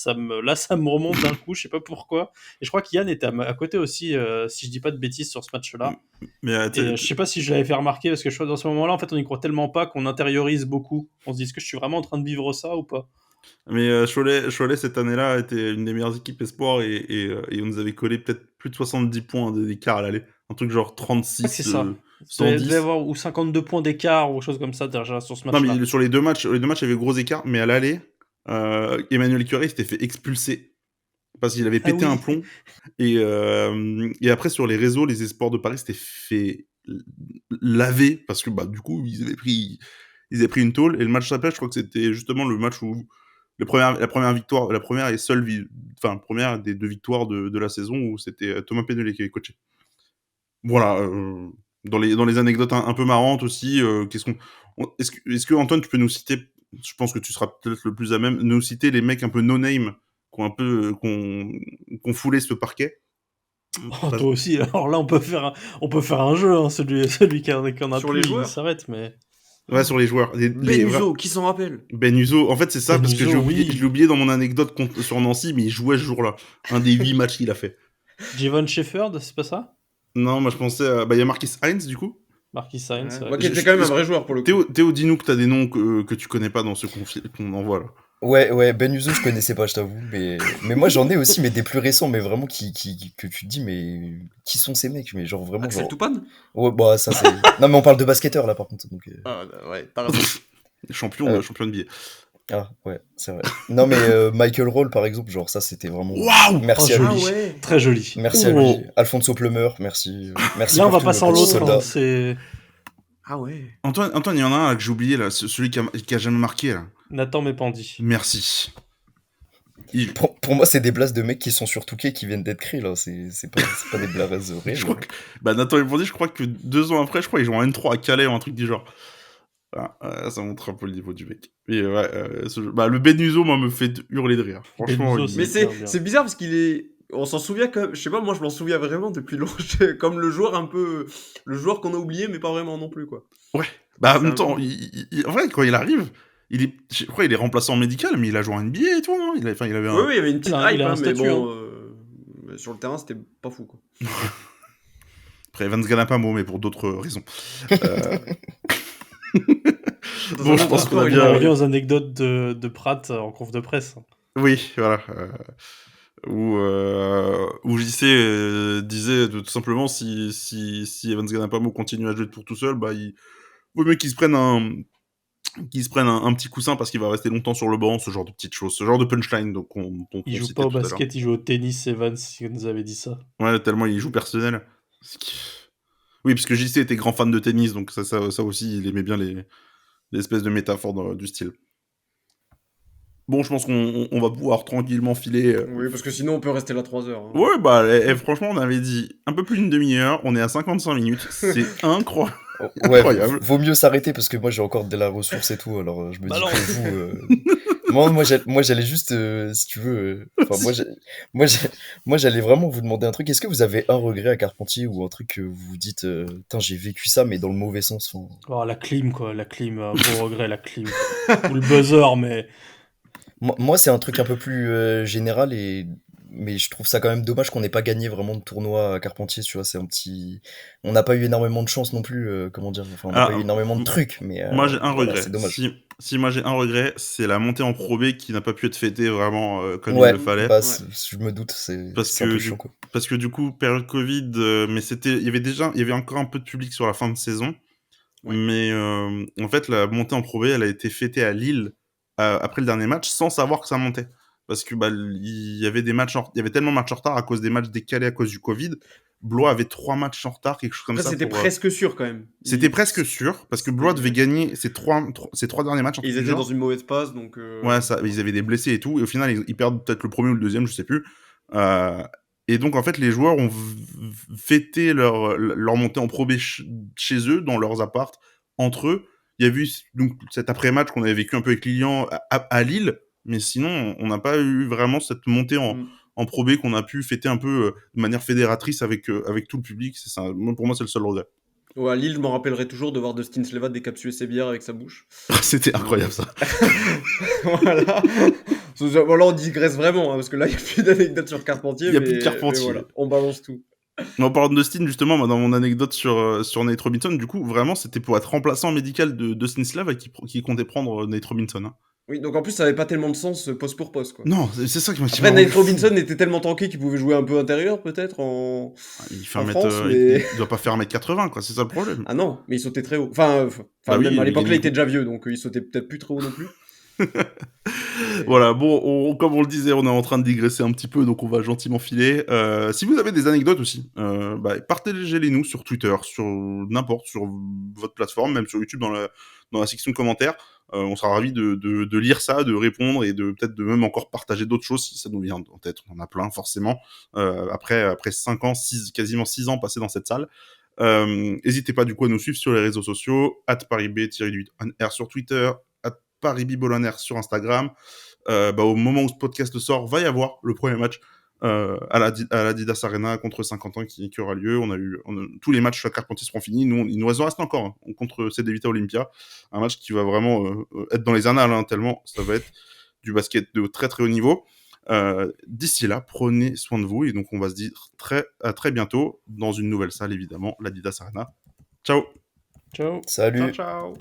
B: là, ça me remonte d'un coup, je sais pas pourquoi. Et je crois qu'Yann était à côté aussi, si je dis pas de bêtises sur ce match-là.
A: Mais
B: Et je sais pas si je l'avais fait remarquer, parce que je crois que dans ce moment-là, en fait, on y croit tellement pas qu'on intériorise beaucoup. On se dit, est-ce que je suis vraiment en train de vivre ça ou pas?
A: Cholet, cette année-là, était une des meilleures équipes espoir et on nous avait collé peut-être plus de 70 points d'écart à l'aller. Un truc genre
B: Je crois que c'est
A: 36,
B: ça. Devait
A: 110.
B: avoir ou 52 points d'écart ou quelque chose comme ça déjà sur ce
A: Non,
B: match-là.
A: mais sur les deux matchs, il y avait gros écart, mais à l'aller, Emmanuel Curé s'était fait expulser parce qu'il avait
B: Ah
A: pété un
B: oui.
A: plomb. Et après, sur les réseaux, les espoirs de Paris s'étaient fait laver parce que bah, du coup, ils avaient pris une tôle. Et le match d'après, je crois que c'était justement le match où la première victoire, la première et seule, première des deux victoires de la saison où c'était Thomas Pénelé qui avait coaché. Voilà. Dans les anecdotes un peu marrantes aussi, est-ce que Antoine, tu peux nous citer, je pense que tu seras peut-être le plus à même, nous citer les mecs un peu no-name qu'on foulé ce parquet.
B: Oh,
A: Parce-
B: toi aussi. Alors là, on peut faire un jeu. Hein. Celui qui en a
D: Sur les
B: plus, il
D: joueurs?
B: s'arrête. Mais
A: Ouais, sur les joueurs.
D: Benuzo, qui s'en rappelle?
A: Ben Uzo, en fait, c'est ça, parce que
B: Benuzo,
A: je
B: oui.
A: l'ai oublié dans mon anecdote sur Nancy, mais il jouait ce jour-là. Un des 8 matchs qu'il a fait.
B: Javon Shepard, c'est pas ça?
A: Non, moi je pensais à. Bah, il y a Marquis Heinz, du coup.
B: Marquis Sainz,
D: Ouais.
B: c'est vrai.
D: Bah, qui était quand même un vrai joueur pour le coup.
A: Théo, dis-nous que t'as des noms que tu connais pas dans ceux qu'on envoie là.
C: Ouais, Ben Uzo, je connaissais pas, je t'avoue. Mais moi, j'en ai aussi, mais des plus récents, mais vraiment que tu te dis, mais qui sont ces mecs? Mais genre, vraiment,
D: Axel
C: genre.
D: Toupane?
C: Ouais, bah, ça, c'est. Non, mais on parle de basketteurs, là, par contre. Donc,
D: Ah, ouais, t'as raison.
C: euh,
A: Champion de billets.
C: Ah, ouais, c'est vrai. Non, mais Michael Roll, par exemple, genre, ça, c'était vraiment.
A: Waouh!
B: Oh,
C: Merci à
B: joli.
D: Ah
C: lui.
D: ouais.
B: Très joli.
C: Merci à
B: Oh.
C: lui. Alfonso Plummer, merci. Merci
B: Là, on
C: pour
B: va
C: tout,
B: passer
C: le
B: en
C: petit
B: l'autre.
C: soldat.
B: Hein. C'est
D: Ah ouais.
A: Antoine, il y en a un là, que j'ai oublié là, celui qui a jamais marqué là.
B: Nathan Mépandi.
A: Merci.
C: Pour moi, c'est des blases de mecs qui sont sur Touquet qui viennent d'être créés, là. C'est pas des blases réelles.
A: Je crois que. Bah, Nathan Epondi, je crois que 2 ans après, je crois qu'ils jouent en N3 à Calais ou un truc du genre. Ah, ça montre un peu le niveau du mec. Et ouais, bah, le Ben Uzo, moi, me fait hurler de rire. Franchement,
B: Ben Uzo,
D: Mais
B: c'est bien.
D: c'est bizarre parce qu'il est. On s'en souvient quand même. Je sais pas, moi je m'en souviens vraiment depuis longtemps. Comme le joueur un peu. Le joueur qu'on a oublié, mais pas vraiment non plus, quoi.
A: Ouais. Bah, en
D: C'est
A: même
D: un
A: temps,
D: peu-
A: en vrai, quand il arrive, je crois qu'il est remplaçant médical, mais il a joué en NBA et tout, non? Il avait
D: Oui,
A: un.
D: oui, il y avait une petite hype,
B: Il a un
D: hein, mais
B: statut,
D: bon. Mais sur le terrain, c'était pas fou, quoi.
A: Après, Vance Ganapamo, mais pour d'autres raisons.
D: Dans
A: Bon,
D: un
A: je
D: autre
A: pense
D: sport,
A: qu'on a
B: On
D: il
B: en
A: bien.
B: revient aux anecdotes de Pratt en conf de presse.
A: Oui, voilà. Où JC disait tout simplement si Evans Ganapamo continue à jouer pour tout seul, bah, il vaut mieux qu'il se prenne un petit coussin parce qu'il va rester longtemps sur le banc, ce genre de petites choses, ce genre de punchline donc, dont
B: Il
A: on
B: joue
A: citait
B: pas au
A: tout à l'heure.
B: basket, il joue au tennis, Evans, si vous nous avez dit ça.
A: Ouais, tellement il joue personnel. Oui, parce que JC était grand fan de tennis, donc ça aussi, il aimait bien les espèces de métaphores du style. Bon, je pense qu'on va pouvoir tranquillement filer.
D: Oui, parce que sinon on peut rester là 3 heures. Hein.
A: Ouais, bah, franchement, on avait dit un peu plus d'une demi-heure, on est à 55 minutes, c'est incroyable.
C: Oh, ouais,
A: Incroyable.
C: vaut mieux s'arrêter parce que moi j'ai encore de la ressource et tout, alors je me dis
B: Balance.
C: que vous... moi j'allais juste, si tu veux... Enfin, moi j'allais vraiment vous demander un truc. Est-ce que vous avez un regret à Carpentier ou un truc que vous vous dites, putain, j'ai vécu ça, mais dans le mauvais sens. Enfin...
B: Oh, la clim, quoi. La clim, gros regret, la clim. Ou le buzzer, mais.
C: Moi, c'est un truc un peu plus général, mais je trouve ça quand même dommage qu'on n'ait pas gagné vraiment de tournoi à Carpentier, tu vois, c'est un petit... On n'a pas eu énormément de chance non plus, comment dire, enfin, on n'a pas eu énormément de trucs, mais
A: moi j'ai un
C: voilà,
A: regret.
C: c'est dommage.
A: Si moi j'ai un regret, c'est la montée en Pro B qui n'a pas pu être fêtée vraiment comme
C: Ouais,
A: il le fallait.
C: bah,
D: Ouais.
C: je me doute, c'est
A: Parce
C: un
A: que,
C: peu chiant, quoi.
A: parce que du coup, période Covid, mais il y avait encore un peu de public sur la fin de saison.
D: Ouais.
A: Mais en fait, la montée en Pro B, elle a été fêtée à Lille après le dernier match sans savoir que ça montait. Parce que il y avait tellement de matchs en retard à cause des matchs décalés à cause du Covid. Blois avait 3 matchs en retard, quelque chose comme
D: Après,
A: ça.
D: c'était presque sûr quand même.
A: C'était presque sûr, parce que Blois devait gagner ses trois derniers matchs.
D: Ils étaient dans une mauvaise passe, donc.
A: Ouais, ils avaient des blessés et tout, et au final, ils perdent peut-être le premier ou le deuxième, je sais plus. Et donc, en fait, les joueurs ont fêté leur montée en Pro B chez eux, dans leurs apparts, entre eux. Il y a eu donc, cet après-match qu'on avait vécu un peu avec Lilian à Lille, mais sinon, on n'a pas eu vraiment cette montée en Pro B qu'on a pu fêter un peu de manière fédératrice avec tout le public. C'est ça. Pour moi, c'est le seul regret.
D: Ouais, à Lille, je m'en rappellerai toujours de voir Dustin Sleva décapsuler ses bières avec sa bouche.
A: C'était incroyable, ça.
D: Voilà. Bon, là, on digresse vraiment, hein, parce que là, il n'y a plus d'anecdotes sur Carpentier.
A: Il y a plus de Carpentier.
D: Mais voilà, on balance tout.
A: En parlant de Dustin, justement, dans mon anecdote sur Nate Robinson, du coup, vraiment, c'était pour être remplaçant médical de Dustin Slava qui comptait prendre Nate Robinson. Hein.
D: Oui, donc en plus, ça avait pas tellement de sens poste pour poste, quoi.
A: Non, c'est ça qui m'a
D: Après, Nate Robinson était tellement tanké qu'il pouvait jouer un peu intérieur, peut-être, en France, mais...
A: Il doit pas faire 1m80, quoi, c'est ça le problème.
D: Ah non, mais il sautait très haut. Enfin,
A: Bah
D: même
A: oui,
D: à l'époque,
A: il
D: là, il était déjà vieux, donc il sautait peut-être plus trop haut non plus.
A: Voilà, bon, comme on le disait, on est en train de digresser un petit peu, donc on va gentiment filer. Si vous avez des anecdotes aussi, partagez-les nous sur Twitter, sur votre plateforme, même sur YouTube dans la section commentaires. On sera ravis de lire ça, de répondre et peut-être de même encore partager d'autres choses si ça nous vient en tête. On en a plein, forcément. Après 5 ans, quasiment 6 ans passés dans cette salle. N'hésitez pas du coup à nous suivre sur les réseaux sociaux, @ParisB-8OnAir sur Twitter, @ParisB-Bolonair sur Instagram. Au moment où ce podcast sort, va y avoir le premier match à l'Adidas Arena contre Saint-Quentin qui aura lieu. Tous les matchs à Carpentier seront finis. Il nous reste encore contre CD Vita Olympia. Un match qui va vraiment être dans les annales, hein, tellement ça va être du basket de très très haut niveau. D'ici là, prenez soin de vous et donc on va se dire à très bientôt dans une nouvelle salle, évidemment, l'Adidas Arena. Ciao.
B: Ciao.
C: Salut.
D: Ciao, ciao.